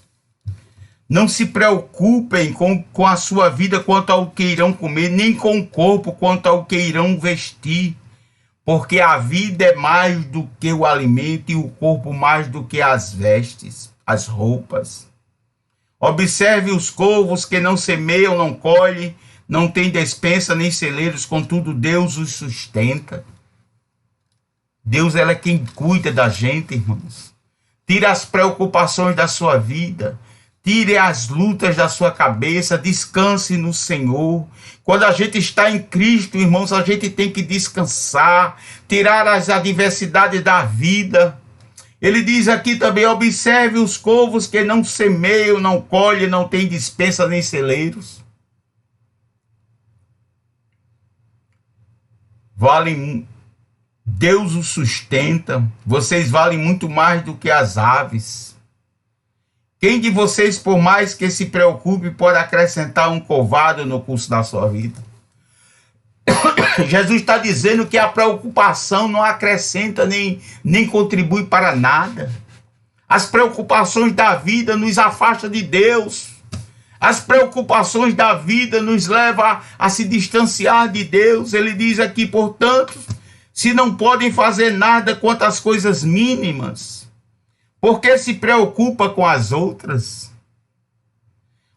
[SPEAKER 1] não se preocupem com a sua vida quanto ao que irão comer, nem com o corpo quanto ao que irão vestir, porque a vida é mais do que o alimento e o corpo mais do que as vestes, as roupas. Observe os corvos que não semeiam, não colhem, não têm despensa nem celeiros, contudo Deus os sustenta. Deus é quem cuida da gente, irmãos. Tire as preocupações da sua vida. Tire as lutas da sua cabeça. Descanse no Senhor. Quando a gente está em Cristo, irmãos, a gente tem que descansar. Tirar as adversidades da vida. Ele diz aqui também, observe os corvos que não semeiam, não colhem, não têm despensa nem celeiros. Deus os sustenta. Vocês valem muito mais do que as aves. Quem de vocês, por mais que se preocupe, pode acrescentar um covado no curso da sua vida? Jesus está dizendo que a preocupação não acrescenta nem contribui para nada. As preocupações da vida nos afastam de Deus. As preocupações da vida nos levam a se distanciar de Deus. Ele diz aqui, portanto, se não podem fazer nada quanto às coisas mínimas, por que se preocupa com as outras?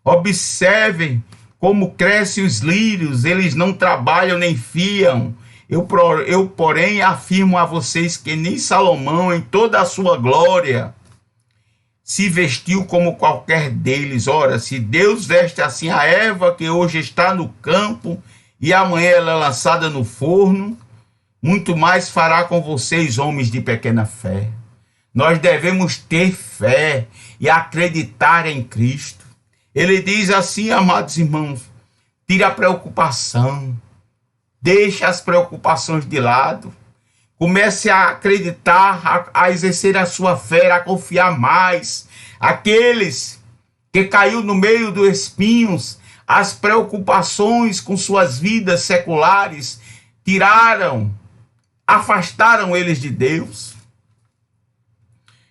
[SPEAKER 1] Observem como crescem os lírios, eles não trabalham nem fiam. Eu, porém, afirmo a vocês que nem Salomão, em toda a sua glória, se vestiu como qualquer deles. Ora, se Deus veste assim a erva que hoje está no campo e amanhã ela é lançada no forno, muito mais fará com vocês, homens de pequena fé. Nós devemos ter fé e acreditar em Cristo. Ele diz assim, amados irmãos, tire a preocupação, deixe as preocupações de lado, comece a acreditar, a exercer a sua fé, a confiar mais. Aqueles que caiu no meio dos espinhos, as preocupações com suas vidas seculares, afastaram eles de Deus.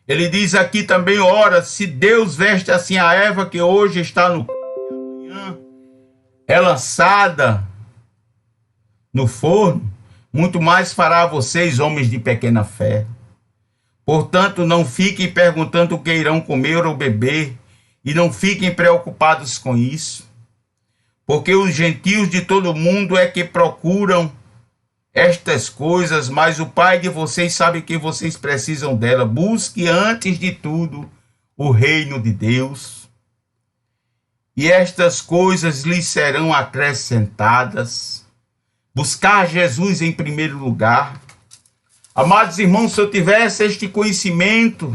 [SPEAKER 1] Ele diz aqui também, ora, se Deus veste assim a Eva que hoje está no amanhã é lançada no forno, muito mais fará a vocês, homens de pequena fé. Portanto, não fiquem perguntando o que irão comer ou beber, e não fiquem preocupados com isso, porque os gentios de todo mundo é que procuram estas coisas, mas o Pai de vocês sabe que vocês precisam dela. Busque antes de tudo o reino de Deus, e estas coisas lhes serão acrescentadas. Buscar Jesus em primeiro lugar. Amados irmãos, se eu tivesse este conhecimento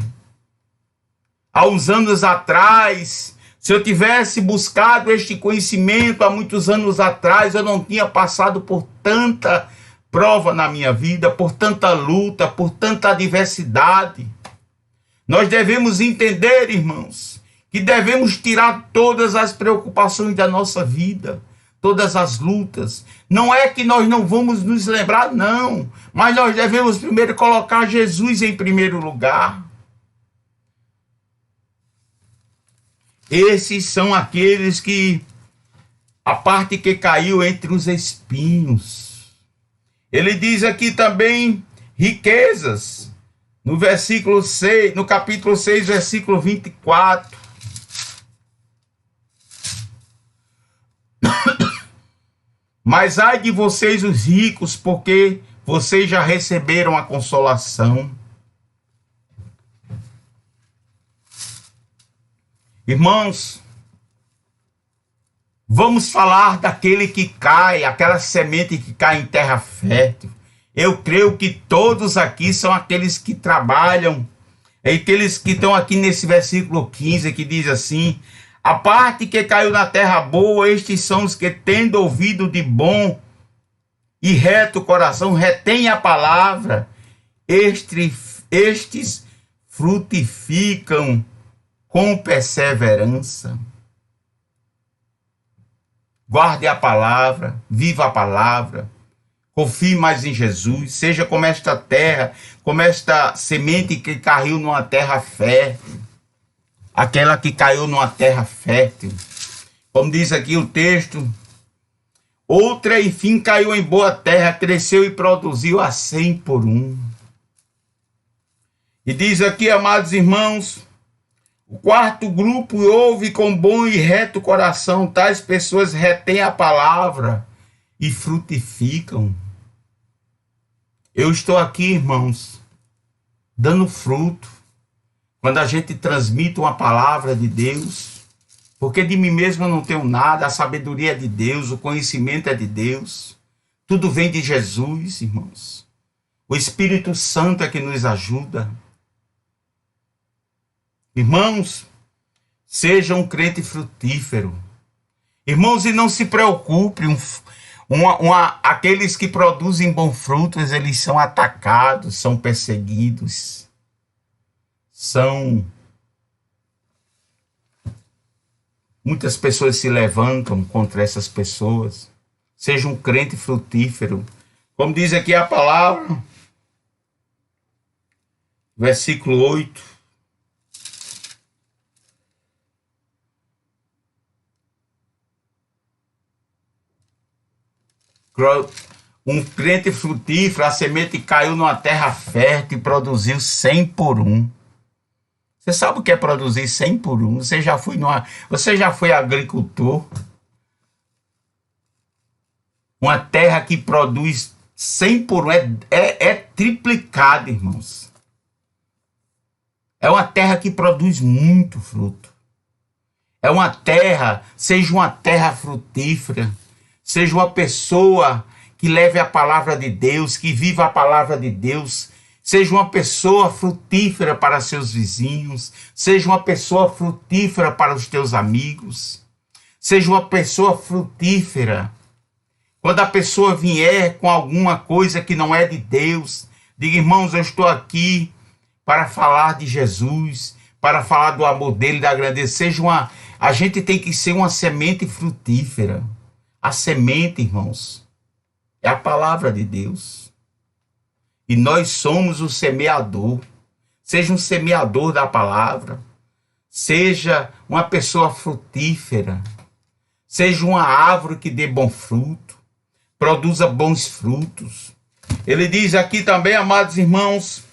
[SPEAKER 1] há uns anos atrás, se eu tivesse buscado este conhecimento há muitos anos atrás, eu não tinha passado por tanta prova na minha vida, por tanta luta, por tanta adversidade. Nós devemos entender, irmãos, que devemos tirar todas as preocupações da nossa vida, todas as lutas. Não é que nós não vamos nos lembrar, não, mas nós devemos primeiro colocar Jesus em primeiro lugar. Esses são aqueles que, a parte que caiu entre os espinhos. Ele diz aqui também riquezas, no versículo 6, no capítulo 6, versículo 24. Mas ai de vocês os ricos, porque vocês já receberam a consolação. Irmãos, vamos falar daquele que cai, aquela semente que cai em terra fértil. Eu creio que todos aqui são aqueles que trabalham, aqueles que estão aqui nesse versículo 15, que diz assim: a parte que caiu na terra boa, estes são os que, tendo ouvido de bom e reto coração, retém a palavra, estes frutificam com perseverança. Guarde a palavra, viva a palavra, confie mais em Jesus, seja como esta terra, como esta semente que caiu numa terra fértil, aquela que caiu numa terra fértil. Como diz aqui o texto, outra, enfim, caiu em boa terra, cresceu e produziu a 100 por 1. E diz aqui, amados irmãos, o quarto grupo ouve com bom e reto coração, tais pessoas retêm a palavra e frutificam. Eu estou aqui, irmãos, dando fruto, quando a gente transmite uma palavra de Deus, porque de mim mesmo eu não tenho nada, a sabedoria é de Deus, o conhecimento é de Deus, tudo vem de Jesus, irmãos. O Espírito Santo é que nos ajuda. Irmãos, seja um crente frutífero. Irmãos, e não se preocupe, aqueles que produzem bons frutos, eles são atacados, são perseguidos, muitas pessoas se levantam contra essas pessoas. Seja um crente frutífero. Como diz aqui a palavra, versículo 8. Um crente frutífero, a semente caiu numa terra fértil e produziu 100 por 1. Você sabe o que é produzir 100 por 1? Você já foi agricultor? Uma terra que produz 100 por 1 é triplicada, irmãos. É uma terra que produz muito fruto. É uma terra, seja uma terra frutífera, seja uma pessoa que leve a palavra de Deus, que viva a palavra de Deus, seja uma pessoa frutífera para seus vizinhos, seja uma pessoa frutífera para os teus amigos, seja uma pessoa frutífera. Quando a pessoa vier com alguma coisa que não é de Deus, diga: irmãos, eu estou aqui para falar de Jesus, para falar do amor dele, da grandeza. A gente tem que ser uma semente frutífera. A semente, irmãos, é a palavra de Deus. E nós somos o semeador. seja um semeador da palavra, seja uma pessoa frutífera, seja uma árvore que dê bom fruto, produza bons frutos. Ele diz aqui também, amados irmãos,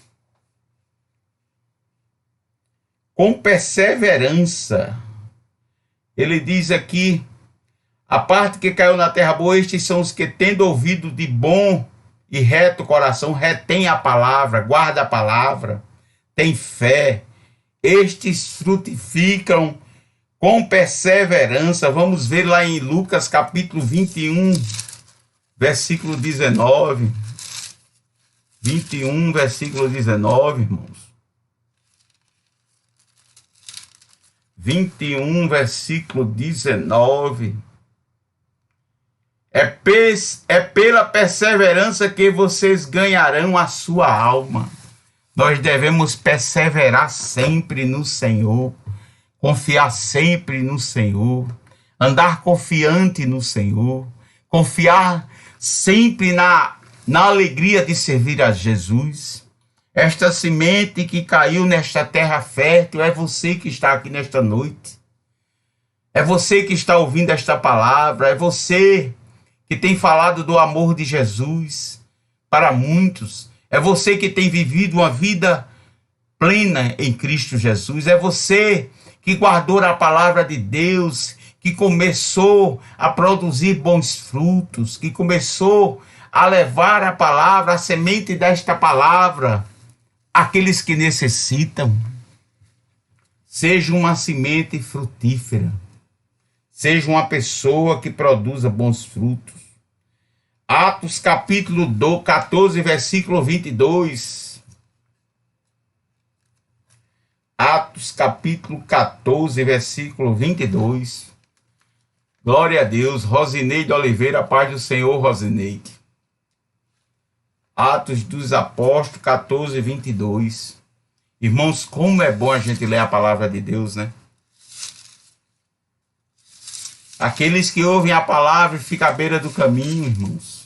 [SPEAKER 1] com perseverança. Ele diz aqui, a parte que caiu na terra boa, estes são os que, tendo ouvido de bom e reto coração, retém a palavra, guarda a palavra, tem fé. Estes frutificam com perseverança. Vamos ver lá em Lucas capítulo 21, versículo 19. 21, versículo 19, irmãos. 21, versículo 19. É pela perseverança que vocês ganharão a sua alma. Nós devemos perseverar sempre no Senhor, confiar sempre no Senhor, andar confiante no Senhor, confiar sempre na alegria de servir a Jesus. Esta semente que caiu nesta terra fértil é você que está aqui nesta noite. É você que está ouvindo esta palavra, é você que tem falado do amor de Jesus para muitos. É você que tem vivido uma vida plena em Cristo Jesus. É você que guardou a palavra de Deus, que começou a produzir bons frutos, que começou a levar a palavra, a semente desta palavra, àqueles que necessitam. Seja uma semente frutífera. Seja uma pessoa que produza bons frutos. Atos capítulo 14, versículo 22. Atos capítulo 14, versículo 22. Glória a Deus. Rosineide Oliveira, paz do Senhor, Rosineide. Atos dos Apóstolos 14, 22. Irmãos, como é bom a gente ler a palavra de Deus, né? Aqueles que ouvem a palavra e ficam à beira do caminho, irmãos.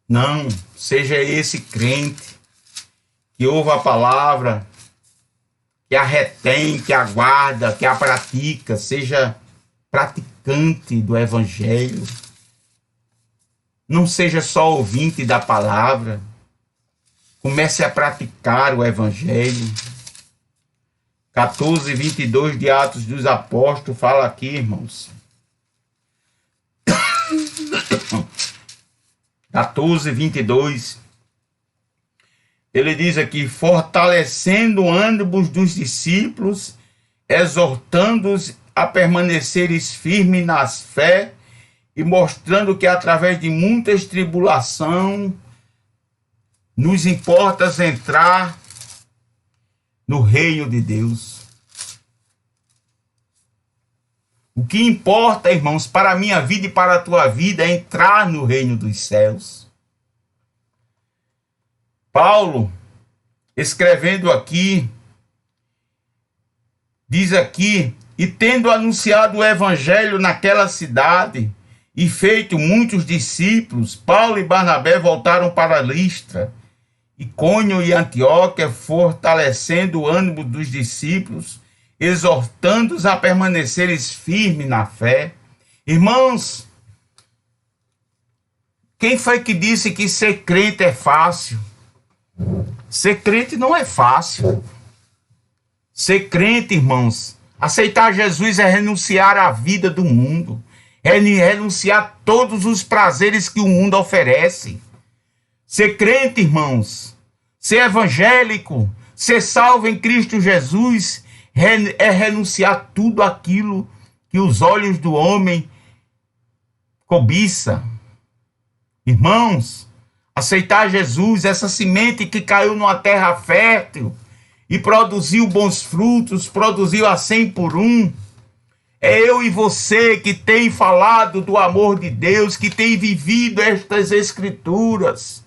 [SPEAKER 1] Não, seja esse crente que ouve a palavra, que a retém, que a guarda, que a pratica, seja praticante do evangelho. Não seja só ouvinte da palavra. Comece a praticar o evangelho. 14, 22 de Atos dos Apóstolos fala aqui, irmãos. 14, 22. Ele diz aqui, fortalecendo o ânimo dos discípulos, exortando-os a permaneceres firmes nas fé e mostrando que através de muitas tribulações nos importa entrar no reino de Deus. O que importa, irmãos, para a minha vida e para a tua vida é entrar no reino dos céus. Paulo, escrevendo aqui, diz aqui, e tendo anunciado o evangelho naquela cidade e feito muitos discípulos, Paulo e Barnabé voltaram para Listra, Icônio e Antioquia, fortalecendo o ânimo dos discípulos, exortando-os a permanecerem firmes na fé. Irmãos, quem foi que disse que ser crente é fácil? Ser crente não é fácil. Ser crente, irmãos, aceitar Jesus é renunciar à vida do mundo, é renunciar a todos os prazeres que o mundo oferece. Ser crente, irmãos, ser evangélico, ser salvo em Cristo Jesus, é renunciar tudo aquilo que os olhos do homem cobiça. Irmãos, aceitar Jesus, essa semente que caiu numa terra fértil e produziu bons frutos, produziu a 100 por 1. É eu e você que tem falado do amor de Deus, que tem vivido estas escrituras.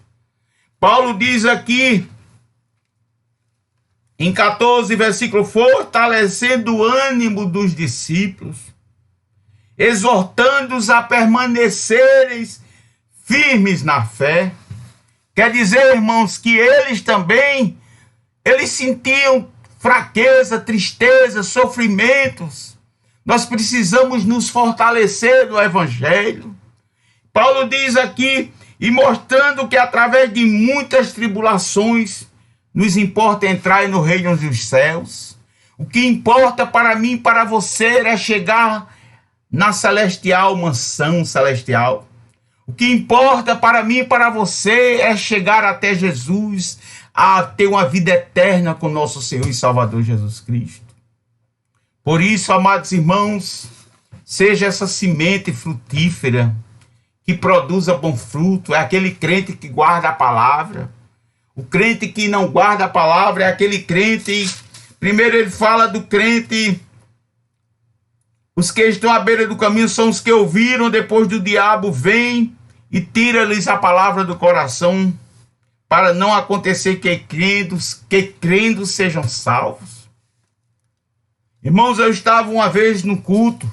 [SPEAKER 1] Paulo diz aqui, em 14, versículo, fortalecendo o ânimo dos discípulos, exortando-os a permanecerem firmes na fé. Quer dizer, irmãos, que eles também Eles sentiam fraqueza, tristeza, sofrimentos. Nós precisamos nos fortalecer no Evangelho. Paulo diz aqui, e mostrando que através de muitas tribulações, nos importa entrar no reino dos céus. O que importa para mim e para você é chegar na celestial, mansão celestial. O que importa para mim e para você é chegar até Jesus, a ter uma vida eterna com nosso Senhor e Salvador Jesus Cristo. Por isso, amados irmãos, seja essa semente frutífera, que produza bom fruto, é aquele crente que guarda a palavra. O crente que não guarda a palavra é aquele crente... Primeiro ele fala do crente... Os que estão à beira do caminho são os que ouviram, depois do diabo vem e tira-lhes a palavra do coração, para não acontecer que crendo sejam salvos. Irmãos, eu estava uma vez no culto.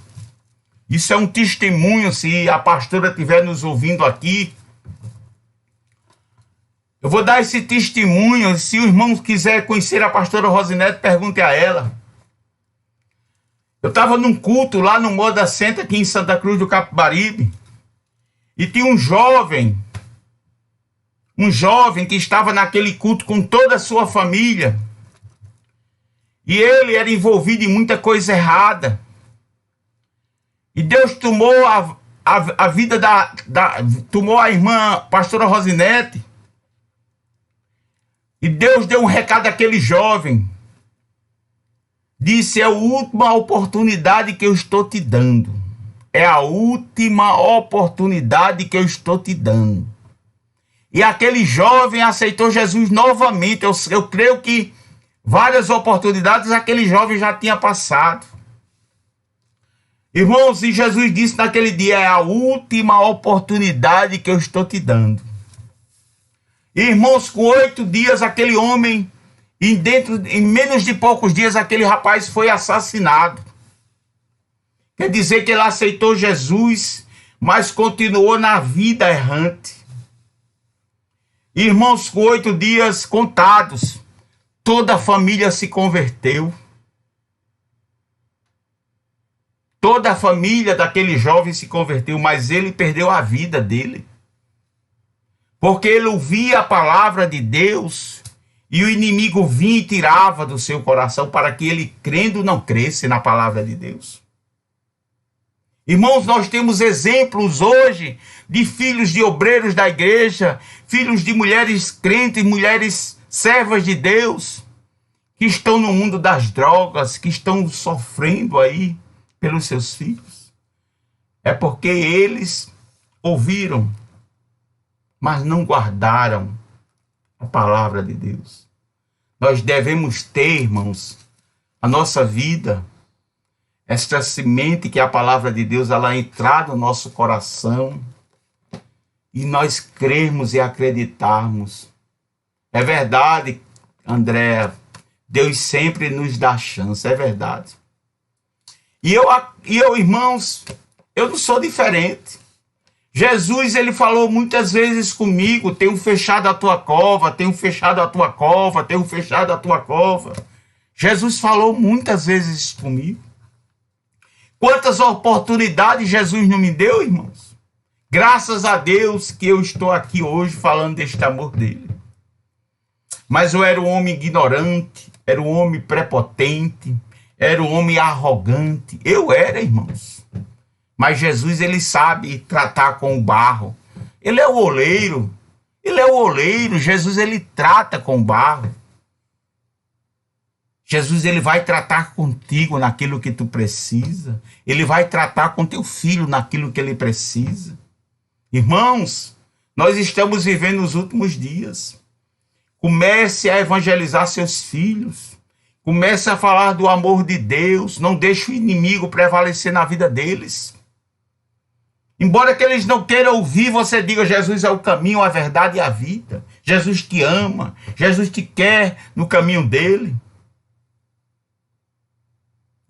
[SPEAKER 1] Isso é um testemunho, se a pastora estiver nos ouvindo aqui. Eu vou dar esse testemunho. Se o irmão quiser conhecer a pastora Rosinete, pergunte a ela. Eu estava num culto lá no Moda Center, aqui em Santa Cruz do Capibaribe, e tinha um jovem que estava naquele culto com toda a sua família, e ele era envolvido em muita coisa errada. E Deus tomou a vida tomou a irmã pastora Rosinete, e Deus deu um recado àquele jovem. Disse, é a última oportunidade que eu estou te dando. É a última oportunidade que eu estou te dando. E aquele jovem aceitou Jesus novamente. Eu creio que várias oportunidades aquele jovem já tinha passado. Irmãos, e Jesus disse naquele dia, é a última oportunidade que eu estou te dando. Irmãos, com 8 dias aquele homem... em menos de poucos dias, aquele rapaz foi assassinado. Quer dizer que ele aceitou Jesus, mas continuou na vida errante. Irmãos, com 8 dias contados, toda a família se converteu. Toda a família daquele jovem se converteu, mas ele perdeu a vida dele. Porque ele ouvia a palavra de Deus... E o inimigo vinha e tirava do seu coração para que ele, crendo, não cresce na palavra de Deus. Irmãos, nós temos exemplos hoje de filhos de obreiros da igreja, filhos de mulheres crentes, mulheres servas de Deus, que estão no mundo das drogas, que estão sofrendo aí pelos seus filhos. É porque eles ouviram, mas não guardaram a palavra de Deus. Nós devemos ter, irmãos, a nossa vida, esta semente que é a palavra de Deus, ela entrar no nosso coração e nós crermos e acreditarmos. É verdade, Andréa, Deus sempre nos dá chance, é verdade. E eu, irmãos, eu não sou diferente. Jesus, ele falou muitas vezes comigo, tenho fechado a tua cova, tenho fechado a tua cova, tenho fechado a tua cova. Jesus falou muitas vezes comigo. Quantas oportunidades Jesus não me deu, irmãos? Graças a Deus que eu estou aqui hoje falando deste amor dele. Mas eu era um homem ignorante, era um homem prepotente, era um homem arrogante. Eu era, irmãos. Mas Jesus, ele sabe tratar com o barro. Ele é o oleiro. Ele é o oleiro. Jesus, ele trata com o barro. Jesus, ele vai tratar contigo naquilo que tu precisa. Ele vai tratar com teu filho naquilo que ele precisa. Irmãos, nós estamos vivendo os últimos dias. Comece a evangelizar seus filhos. Comece a falar do amor de Deus. Não deixe o inimigo prevalecer na vida deles. Embora que eles não queiram ouvir, você diga, Jesus é o caminho, a verdade e a vida. Jesus te ama, Jesus te quer no caminho dele.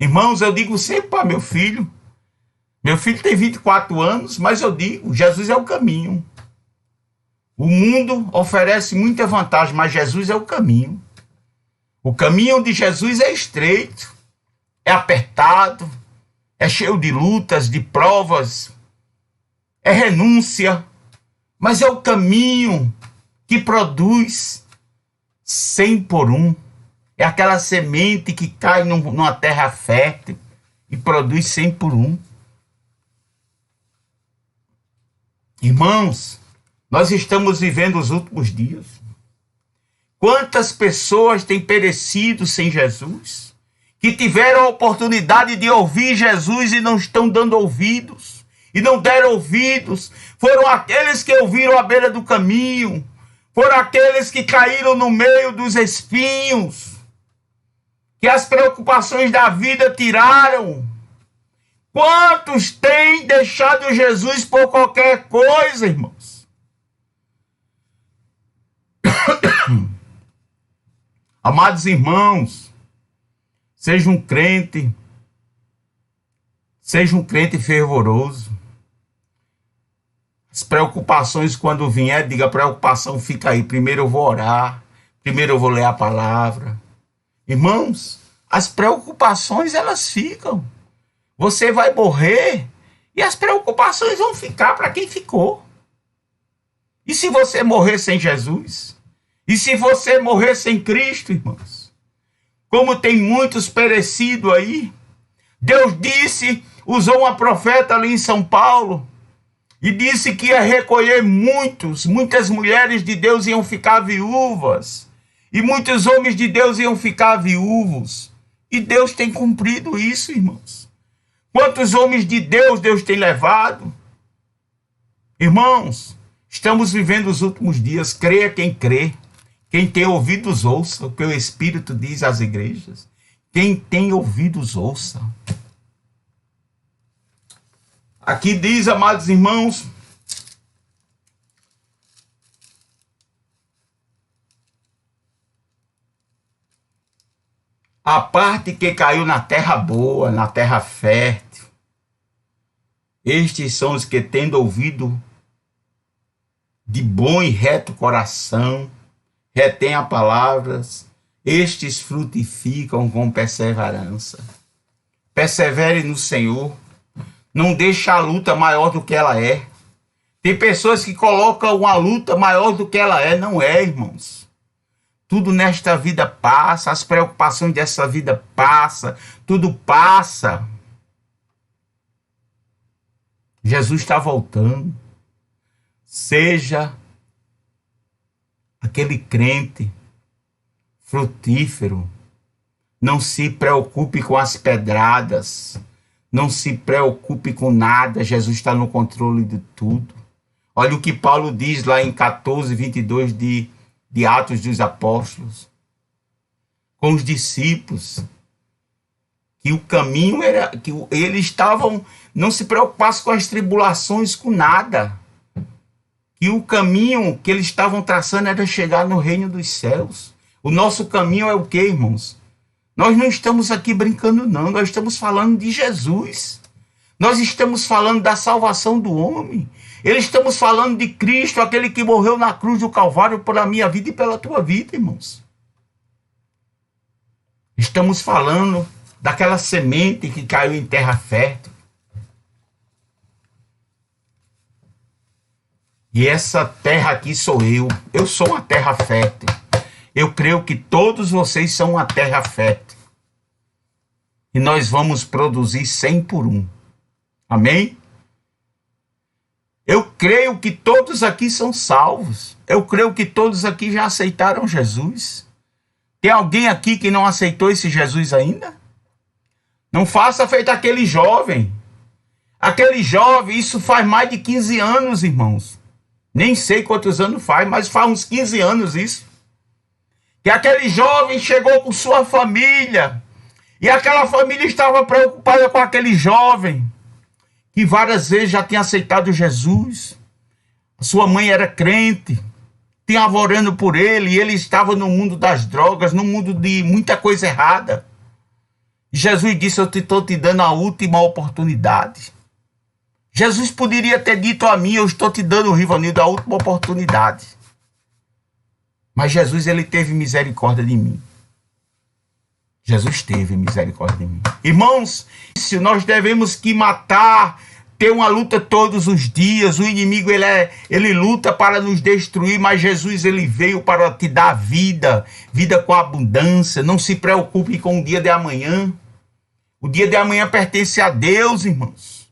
[SPEAKER 1] Irmãos, eu digo sempre para meu filho tem 24 anos, mas eu digo, Jesus é o caminho. O mundo oferece muita vantagem, mas Jesus é o caminho. O caminho de Jesus é estreito, é apertado, é cheio de lutas, de provas, é renúncia, mas é o caminho que produz 100 por 1. É aquela semente que cai numa terra fértil e produz 100 por 1. Irmãos, nós estamos vivendo os últimos dias. Quantas pessoas têm perecido sem Jesus? Que tiveram a oportunidade de ouvir Jesus e não estão dando ouvidos. E não deram ouvidos. Foram aqueles que ouviram à beira do caminho. Foram aqueles que caíram no meio dos espinhos. Que as preocupações da vida tiraram. Quantos têm deixado Jesus por qualquer coisa, irmãos? Amados irmãos, seja um crente fervoroso. As preocupações, quando vier, diga: a preocupação fica aí. Primeiro eu vou orar, primeiro eu vou ler a palavra. Irmãos, as preocupações, elas ficam. Você vai morrer e as preocupações vão ficar para quem ficou. E se você morrer sem Jesus? E se você morrer sem Cristo, irmãos? Como tem muitos perecido aí. Deus disse, usou uma profeta ali em São Paulo, e disse que ia recolher muitas mulheres de Deus iam ficar viúvas, e muitos homens de Deus iam ficar viúvos. E Deus tem cumprido isso, irmãos. Quantos homens de Deus tem levado? Irmãos, estamos vivendo os últimos dias. Creia quem crê. Quem tem ouvidos, ouça o que o Espírito diz às igrejas. Quem tem ouvidos, ouça. Aqui diz, amados irmãos, a parte que caiu na terra boa, na terra fértil, estes são os que, tendo ouvido de bom e reto coração, retém a palavras, estes frutificam com perseverança. Persevere no Senhor, não deixe a luta maior do que ela é. Tem pessoas que colocam uma luta maior do que ela é. Não é, irmãos. Tudo nesta vida passa, as preocupações dessa vida passam, tudo passa. Jesus está voltando. Seja aquele crente frutífero. Não se preocupe com as pedradas. Não se preocupe com nada. Jesus está no controle de tudo. Olha o que Paulo diz lá em 14:22 de Atos dos Apóstolos. Com os discípulos. Que o caminho era... que eles estavam... Não se preocupassem com as tribulações, com nada. Que o caminho que eles estavam traçando era chegar no reino dos céus. O nosso caminho é o quê, irmãos? Nós não estamos aqui brincando, não. Nós estamos falando de Jesus. Nós estamos falando da salvação do homem. Estamos falando de Cristo, aquele que morreu na cruz do Calvário pela minha vida e pela tua vida, irmãos. Estamos falando daquela semente que caiu em terra fértil. E essa terra aqui sou eu. Eu sou uma terra fértil. Eu creio que todos vocês são uma terra fértil. E nós vamos produzir 100 por 1. Amém? Eu creio que todos aqui são salvos. Eu creio que todos aqui já aceitaram Jesus. Tem alguém aqui que não aceitou esse Jesus ainda? Não faça feito aquele jovem. Aquele jovem, isso faz mais de 15 anos, irmãos. Nem sei quantos anos faz, mas faz uns 15 anos isso. Que aquele jovem chegou com sua família. E aquela família estava preocupada com aquele jovem. Que várias vezes já tinha aceitado Jesus. A sua mãe era crente. Tinha orando por ele. E ele estava no mundo das drogas. No mundo de muita coisa errada. E Jesus disse, eu estou te dando a última oportunidade. Jesus poderia ter dito a mim, eu estou te dando, Rivanildo, a última oportunidade. Mas Jesus, ele teve misericórdia de mim. Jesus teve misericórdia de mim. Irmãos, se nós devemos que matar, ter uma luta todos os dias. O inimigo, ele luta para nos destruir, mas Jesus, ele veio para te dar vida, vida com abundância. Não se preocupe com o dia de amanhã. O dia de amanhã pertence a Deus, irmãos.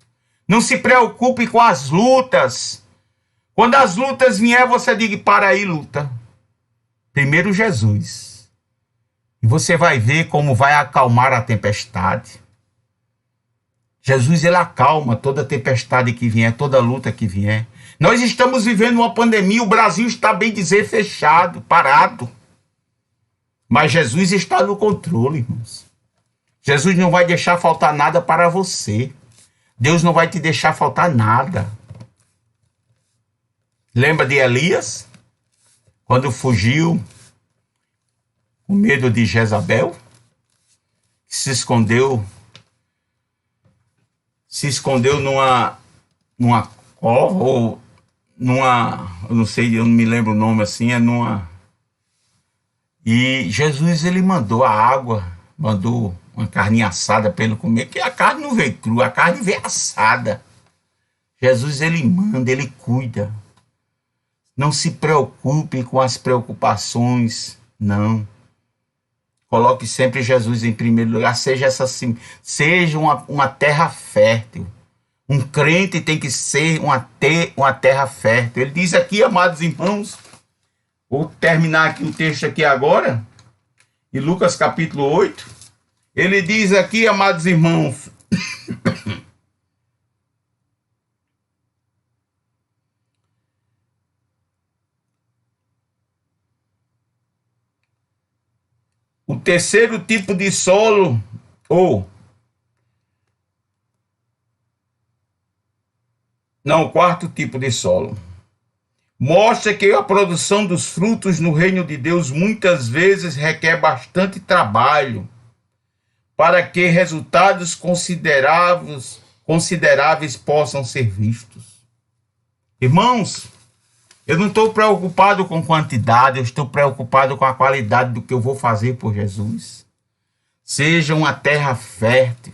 [SPEAKER 1] Não se preocupe com as lutas. Quando as lutas vier, você diga, para aí, luta. Primeiro Jesus. E você vai ver como vai acalmar a tempestade. Jesus, ele acalma toda tempestade que vier, toda luta que vier. Nós estamos vivendo uma pandemia, o Brasil está, bem dizer, fechado, parado. Mas Jesus está no controle, irmãos. Jesus não vai deixar faltar nada para você. Deus não vai te deixar faltar nada. Lembra de Elias? Quando fugiu com medo de Jezabel? Se escondeu numa cova ou eu não sei, eu não me lembro o nome assim, e Jesus, ele mandou a água, mandou uma carninha assada para ele comer, que a carne não veio crua, a carne veio assada. Jesus, ele manda, ele cuida. Não se preocupe com as preocupações, não. Coloque sempre Jesus em primeiro lugar. Seja uma terra fértil. Um crente tem que ser uma terra fértil. Ele diz aqui, amados irmãos, vou terminar aqui o texto aqui agora, em Lucas capítulo 8. Ele diz aqui, amados irmãos, o terceiro tipo de solo, o quarto tipo de solo, mostra que a produção dos frutos no reino de Deus muitas vezes requer bastante trabalho para que resultados consideráveis possam ser vistos. Irmãos, eu não estou preocupado com quantidade, eu estou preocupado com a qualidade do que eu vou fazer por Jesus. Seja uma terra fértil,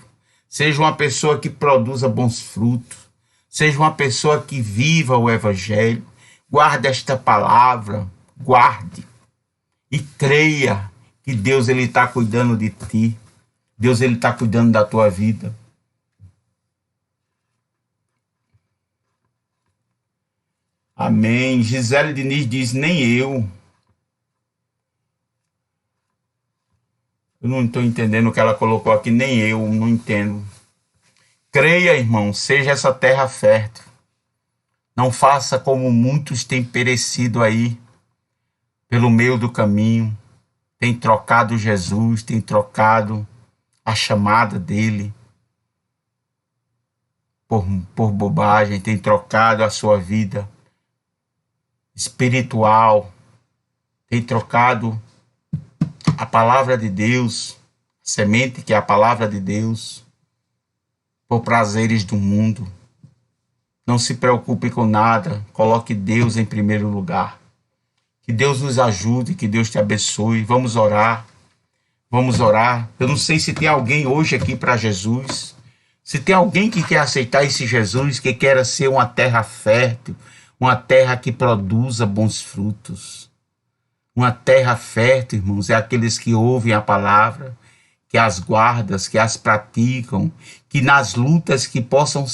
[SPEAKER 1] seja uma pessoa que produza bons frutos, seja uma pessoa que viva o Evangelho. Guarde esta palavra, guarde e creia que Deus, ele está cuidando de ti. Deus, ele está cuidando da tua vida. Amém. Gisele Diniz diz, nem eu. Eu não estou entendendo o que ela colocou aqui, nem eu, não entendo. Creia, irmão, seja essa terra fértil. Não faça como muitos têm perecido aí, pelo meio do caminho. Tem trocado Jesus, tem trocado a chamada dele por bobagem, tem trocado a sua vida espiritual, tem trocado a palavra de Deus, a semente que é a palavra de Deus, por prazeres do mundo. Não se preocupe com nada, coloque Deus em primeiro lugar. Que Deus nos ajude, que Deus te abençoe. Vamos orar. Vamos orar. Eu não sei se tem alguém hoje aqui para Jesus. Se tem alguém que quer aceitar esse Jesus, que quer ser uma terra fértil, uma terra que produza bons frutos. Uma terra fértil, irmãos, é aqueles que ouvem a palavra, que as guardam, que as praticam, que nas lutas que possam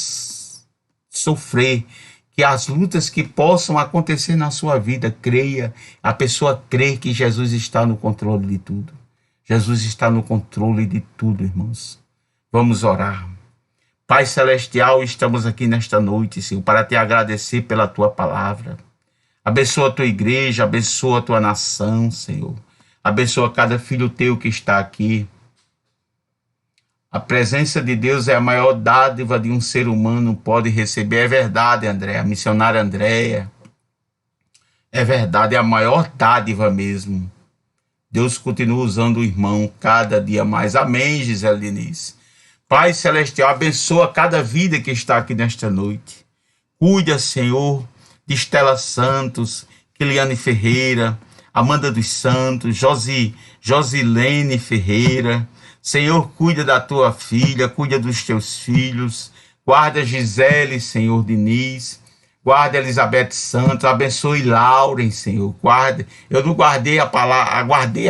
[SPEAKER 1] sofrer, que as lutas que possam acontecer na sua vida, creia, a pessoa crê que Jesus está no controle de tudo. Jesus está no controle de tudo, irmãos. Vamos orar. Pai Celestial, estamos aqui nesta noite, Senhor, para te agradecer pela tua palavra. Abençoa a tua igreja, abençoa a tua nação, Senhor. Abençoa cada filho teu que está aqui. A presença de Deus é a maior dádiva de um ser humano pode receber. É verdade, André, a missionária Andréia. É verdade, é a maior dádiva mesmo. Deus continua usando o irmão cada dia mais. Amém, Gisele Diniz. Pai Celestial, abençoa cada vida que está aqui nesta noite. Cuida, Senhor, de Estela Santos, Kiliane Ferreira. Amanda dos Santos, Josilene Ferreira. Senhor, cuida da tua filha, cuida dos teus filhos. Guarda Gisele, Senhor, Diniz. Guarda Elizabeth Santos, abençoe Lauren, Senhor. Guarda. Eu não guardei a palavra, guardei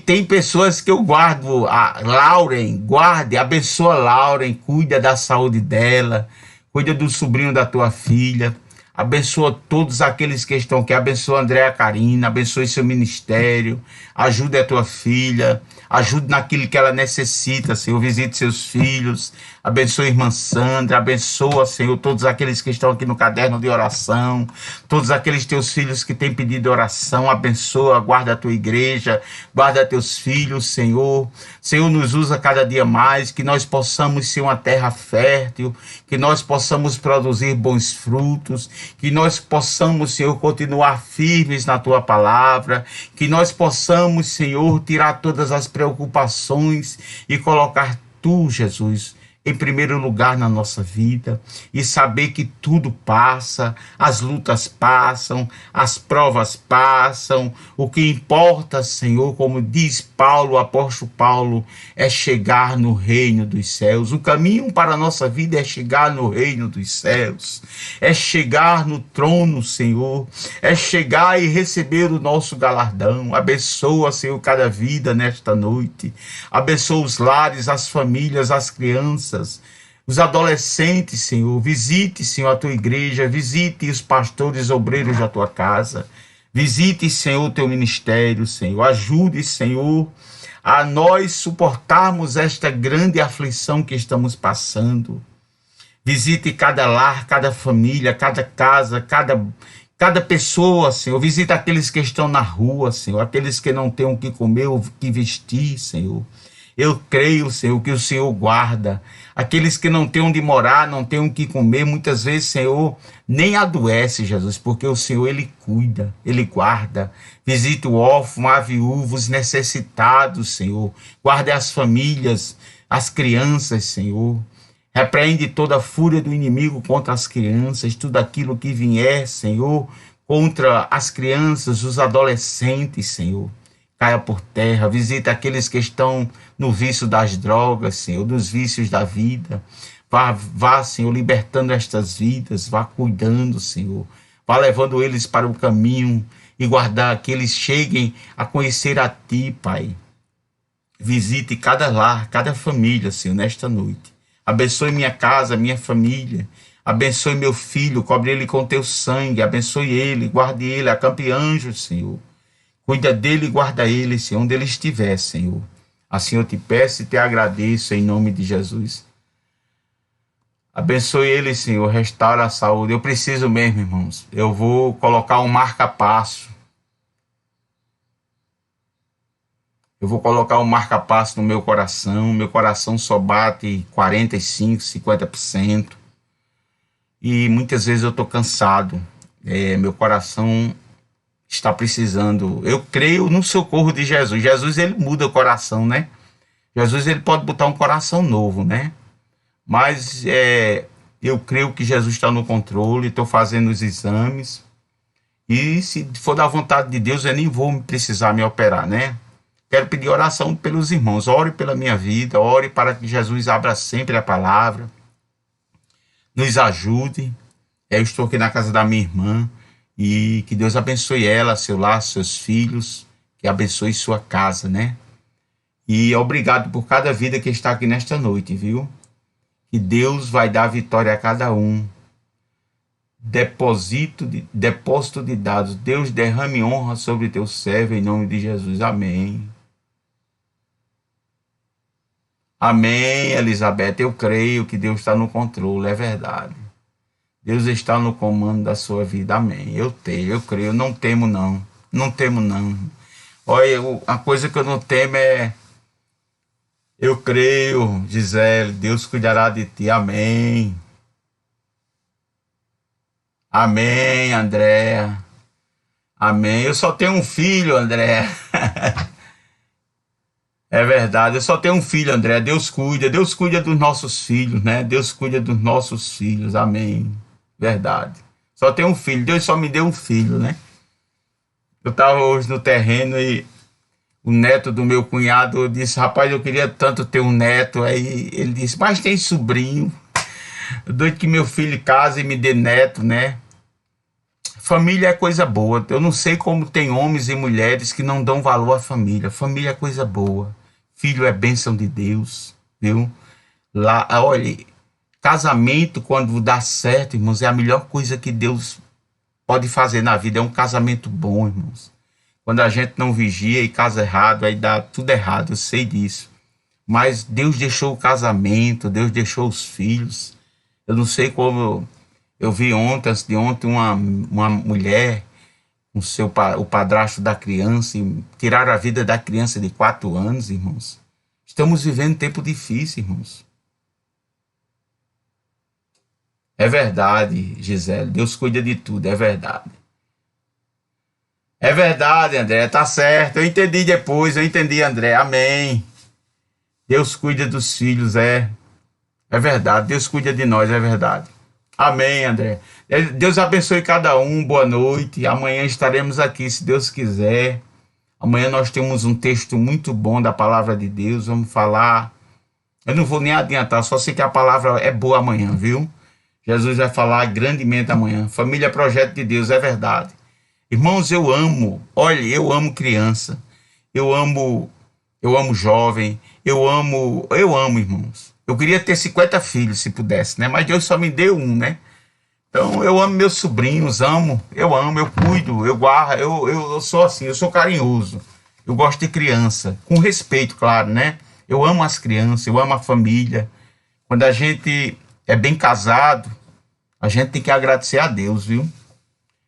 [SPEAKER 1] Tem pessoas que eu guardo. A Lauren, guarde, abençoa Lauren, cuida da saúde dela, cuida do sobrinho da tua filha. Abençoa todos aqueles que estão aqui. Abençoa Andréa Carina, abençoe seu ministério. Ajude a tua filha. Ajude naquilo que ela necessita, Senhor. Visite seus filhos. Abençoe a irmã Sandra. Abençoa, Senhor, todos aqueles que estão aqui no caderno de oração. Todos aqueles teus filhos que têm pedido oração. Abençoa, guarda a tua igreja. Guarda teus filhos, Senhor. Senhor, nos usa cada dia mais. Que nós possamos ser uma terra fértil. Que nós possamos produzir bons frutos. Que nós possamos, Senhor, continuar firmes na tua palavra. Que nós possamos, Senhor, tirar todas as preocupações e colocar tu, Jesus, em primeiro lugar na nossa vida e saber que tudo passa, as lutas passam, as provas passam. O que importa, Senhor, como diz Paulo, o apóstolo Paulo, é chegar no reino dos céus. O caminho para a nossa vida é chegar no reino dos céus, é chegar no trono, Senhor, é chegar e receber o nosso galardão. Abençoa, Senhor, cada vida nesta noite. Abençoa os lares, as famílias, as crianças, os adolescentes, Senhor. Visite, Senhor, a tua igreja, visite os pastores obreiros da tua casa, visite, Senhor, o teu ministério, Senhor. Ajude, Senhor, a nós suportarmos esta grande aflição que estamos passando. Visite cada lar, cada família, cada casa, cada pessoa, Senhor. Visita aqueles que estão na rua, Senhor, aqueles que não têm o que comer, o que vestir, Senhor. Eu creio, Senhor, que o Senhor guarda. Aqueles que não têm onde morar, não têm o que comer, muitas vezes, Senhor, nem adoece, Jesus, porque o Senhor, Ele cuida, Ele guarda. Visita o órfão, a viúva, os necessitados, Senhor. Guarda as famílias, as crianças, Senhor. Repreende toda a fúria do inimigo contra as crianças, tudo aquilo que vier, Senhor, contra as crianças, os adolescentes, Senhor. Caia por terra. Visita aqueles que estão no vício das drogas, Senhor, dos vícios da vida. Vá, Senhor, libertando estas vidas, vá cuidando, Senhor. Vá levando eles para o caminho e guardar que eles cheguem a conhecer a Ti, Pai. Visite cada lar, cada família, Senhor, nesta noite. Abençoe minha casa, minha família. Abençoe meu filho, cobre ele com Teu sangue. Abençoe ele, guarde ele, acampe anjos, Senhor. Cuida dele e guarda ele, Senhor, onde ele estiver, Senhor. Assim eu te peço e te agradeço em nome de Jesus. Abençoe ele, Senhor, restaura a saúde. Eu preciso mesmo, irmãos. Eu vou colocar um marca-passo. Eu vou colocar um marca-passo no meu coração. Meu coração só bate 45%, 50%. E muitas vezes eu estou cansado. Meu coração está precisando. Eu creio no socorro de Jesus. Jesus, ele muda o coração, né? Jesus, ele pode botar um coração novo, né? Mas eu creio que Jesus está no controle. Estou fazendo os exames. E se for da vontade de Deus, eu nem vou precisar me operar, né? Quero pedir oração pelos irmãos. Ore pela minha vida. Ore para que Jesus abra sempre a palavra. Nos ajude. Eu estou aqui na casa da minha irmã. E que Deus abençoe ela, seu lar, seus filhos, que abençoe sua casa, né? E obrigado por cada vida que está aqui nesta noite, viu? Que Deus vai dar vitória a cada um. Depósito de dados. Deus derrame honra sobre teu servo em nome de Jesus. Amém. Amém, Elizabeth. Eu creio que Deus está no controle, é verdade. Deus está no comando da sua vida, amém. Eu creio, não temo não, não temo não. Olha, a coisa que eu não temo é, eu creio, Gisele, Deus cuidará de ti, amém. Amém, Andréa, amém. Eu só tenho um filho, Andréa. É verdade, eu só tenho um filho, Andréa. Deus cuida dos nossos filhos, né? Deus cuida dos nossos filhos, amém. Verdade. Só tenho um filho. Deus só me deu um filho, né? Eu estava hoje no terreno e o neto do meu cunhado disse, rapaz, eu queria tanto ter um neto. Aí ele disse, mas tem sobrinho. Eu doido que meu filho case e me dê neto, né? Família é coisa boa. Eu não sei como tem homens e mulheres que não dão valor à família. Família é coisa boa. Filho é bênção de Deus, viu? Lá, olha, casamento quando dá certo, irmãos, é a melhor coisa que Deus pode fazer na vida. É um casamento bom, irmãos. Quando a gente não vigia e casa errado, aí dá tudo errado, eu sei disso. Mas Deus deixou o casamento, Deus deixou os filhos. Eu não sei como eu vi ontem, antes de ontem, uma mulher com o padrasto da criança e tiraram a vida da criança de 4 anos, irmãos. Estamos vivendo um tempo difícil, irmãos. É verdade, Gisele. Deus cuida de tudo, é verdade. É verdade, André, tá certo. Eu entendi depois, eu entendi, André. Amém. Deus cuida dos filhos, é. É verdade. Deus cuida de nós, é verdade. Amém, André. Deus abençoe cada um. Boa noite. Amanhã estaremos aqui, se Deus quiser. Amanhã nós temos um texto muito bom da palavra de Deus. Vamos falar. Eu não vou nem adiantar, só sei que a palavra é boa amanhã, viu? Jesus vai falar grandemente amanhã. Família é projeto de Deus, é verdade. Irmãos, eu amo. Olha, eu amo criança. Eu amo jovem. Eu amo, irmãos. Eu queria ter 50 filhos, se pudesse, né? Mas Deus só me deu um, né? Então, eu amo meus sobrinhos, eu cuido, eu guardo, eu sou assim, eu sou carinhoso. Eu gosto de criança, com respeito, claro, né? Eu amo as crianças, eu amo a família. Quando a gente é bem casado, a gente tem que agradecer a Deus, viu?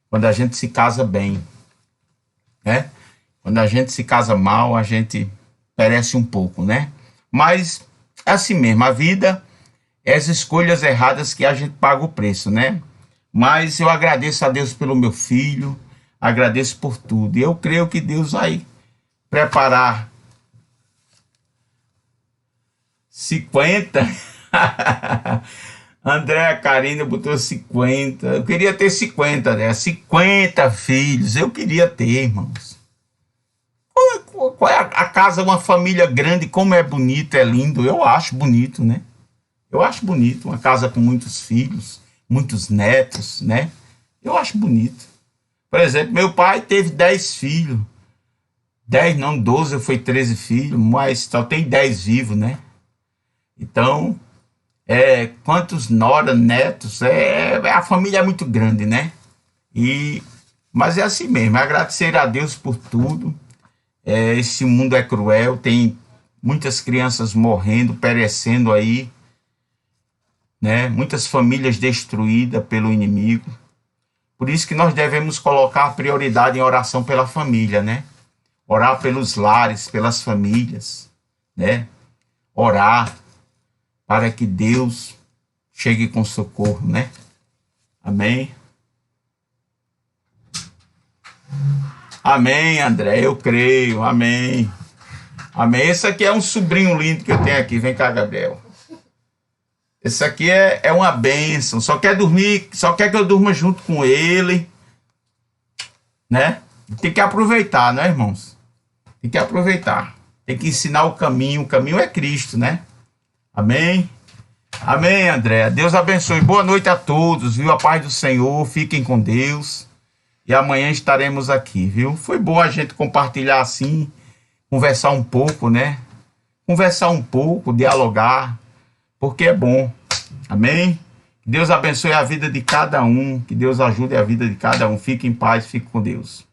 [SPEAKER 1] Quando a gente se casa bem, né? Quando a gente se casa mal, a gente perece um pouco, né? Mas é assim mesmo, a vida é as escolhas erradas que a gente paga o preço, né? Mas eu agradeço a Deus pelo meu filho, agradeço por tudo. E eu creio que Deus vai preparar 50. André Carina botou 50. Eu queria ter 50, né? 50 filhos. Eu queria ter, irmãos. Qual é a casa, uma família grande, como é bonito, é lindo. Eu acho bonito, né? Eu acho bonito. Uma casa com muitos filhos, muitos netos, né? Eu acho bonito. Por exemplo, meu pai teve 10 filhos. 10, não, 12, foi 13 filhos, mas só tem 10 vivos, né? Então, quantos nora, netos, a família é muito grande, né? Mas é assim mesmo, agradecer a Deus por tudo. Esse mundo é cruel, tem muitas crianças morrendo, perecendo aí, né? Muitas famílias destruídas pelo inimigo. Por isso que nós devemos colocar prioridade em oração pela família, né? Orar pelos lares, pelas famílias, né? Orar para que Deus chegue com socorro, né? Amém? Amém, André, eu creio, amém. Amém. Esse aqui é um sobrinho lindo que eu tenho aqui, vem cá, Gabriel. Esse aqui é uma bênção, só quer dormir, só quer que eu durma junto com ele, né? Tem que aproveitar, né, irmãos? Tem que aproveitar, tem que ensinar o caminho é Cristo, né? Amém? Amém, André. Deus abençoe. Boa noite a todos, viu? A paz do Senhor. Fiquem com Deus. E amanhã estaremos aqui, viu? Foi bom a gente compartilhar assim, conversar um pouco, né? Conversar um pouco, dialogar, porque é bom. Amém? Que Deus abençoe a vida de cada um. Que Deus ajude a vida de cada um. Fique em paz, fique com Deus.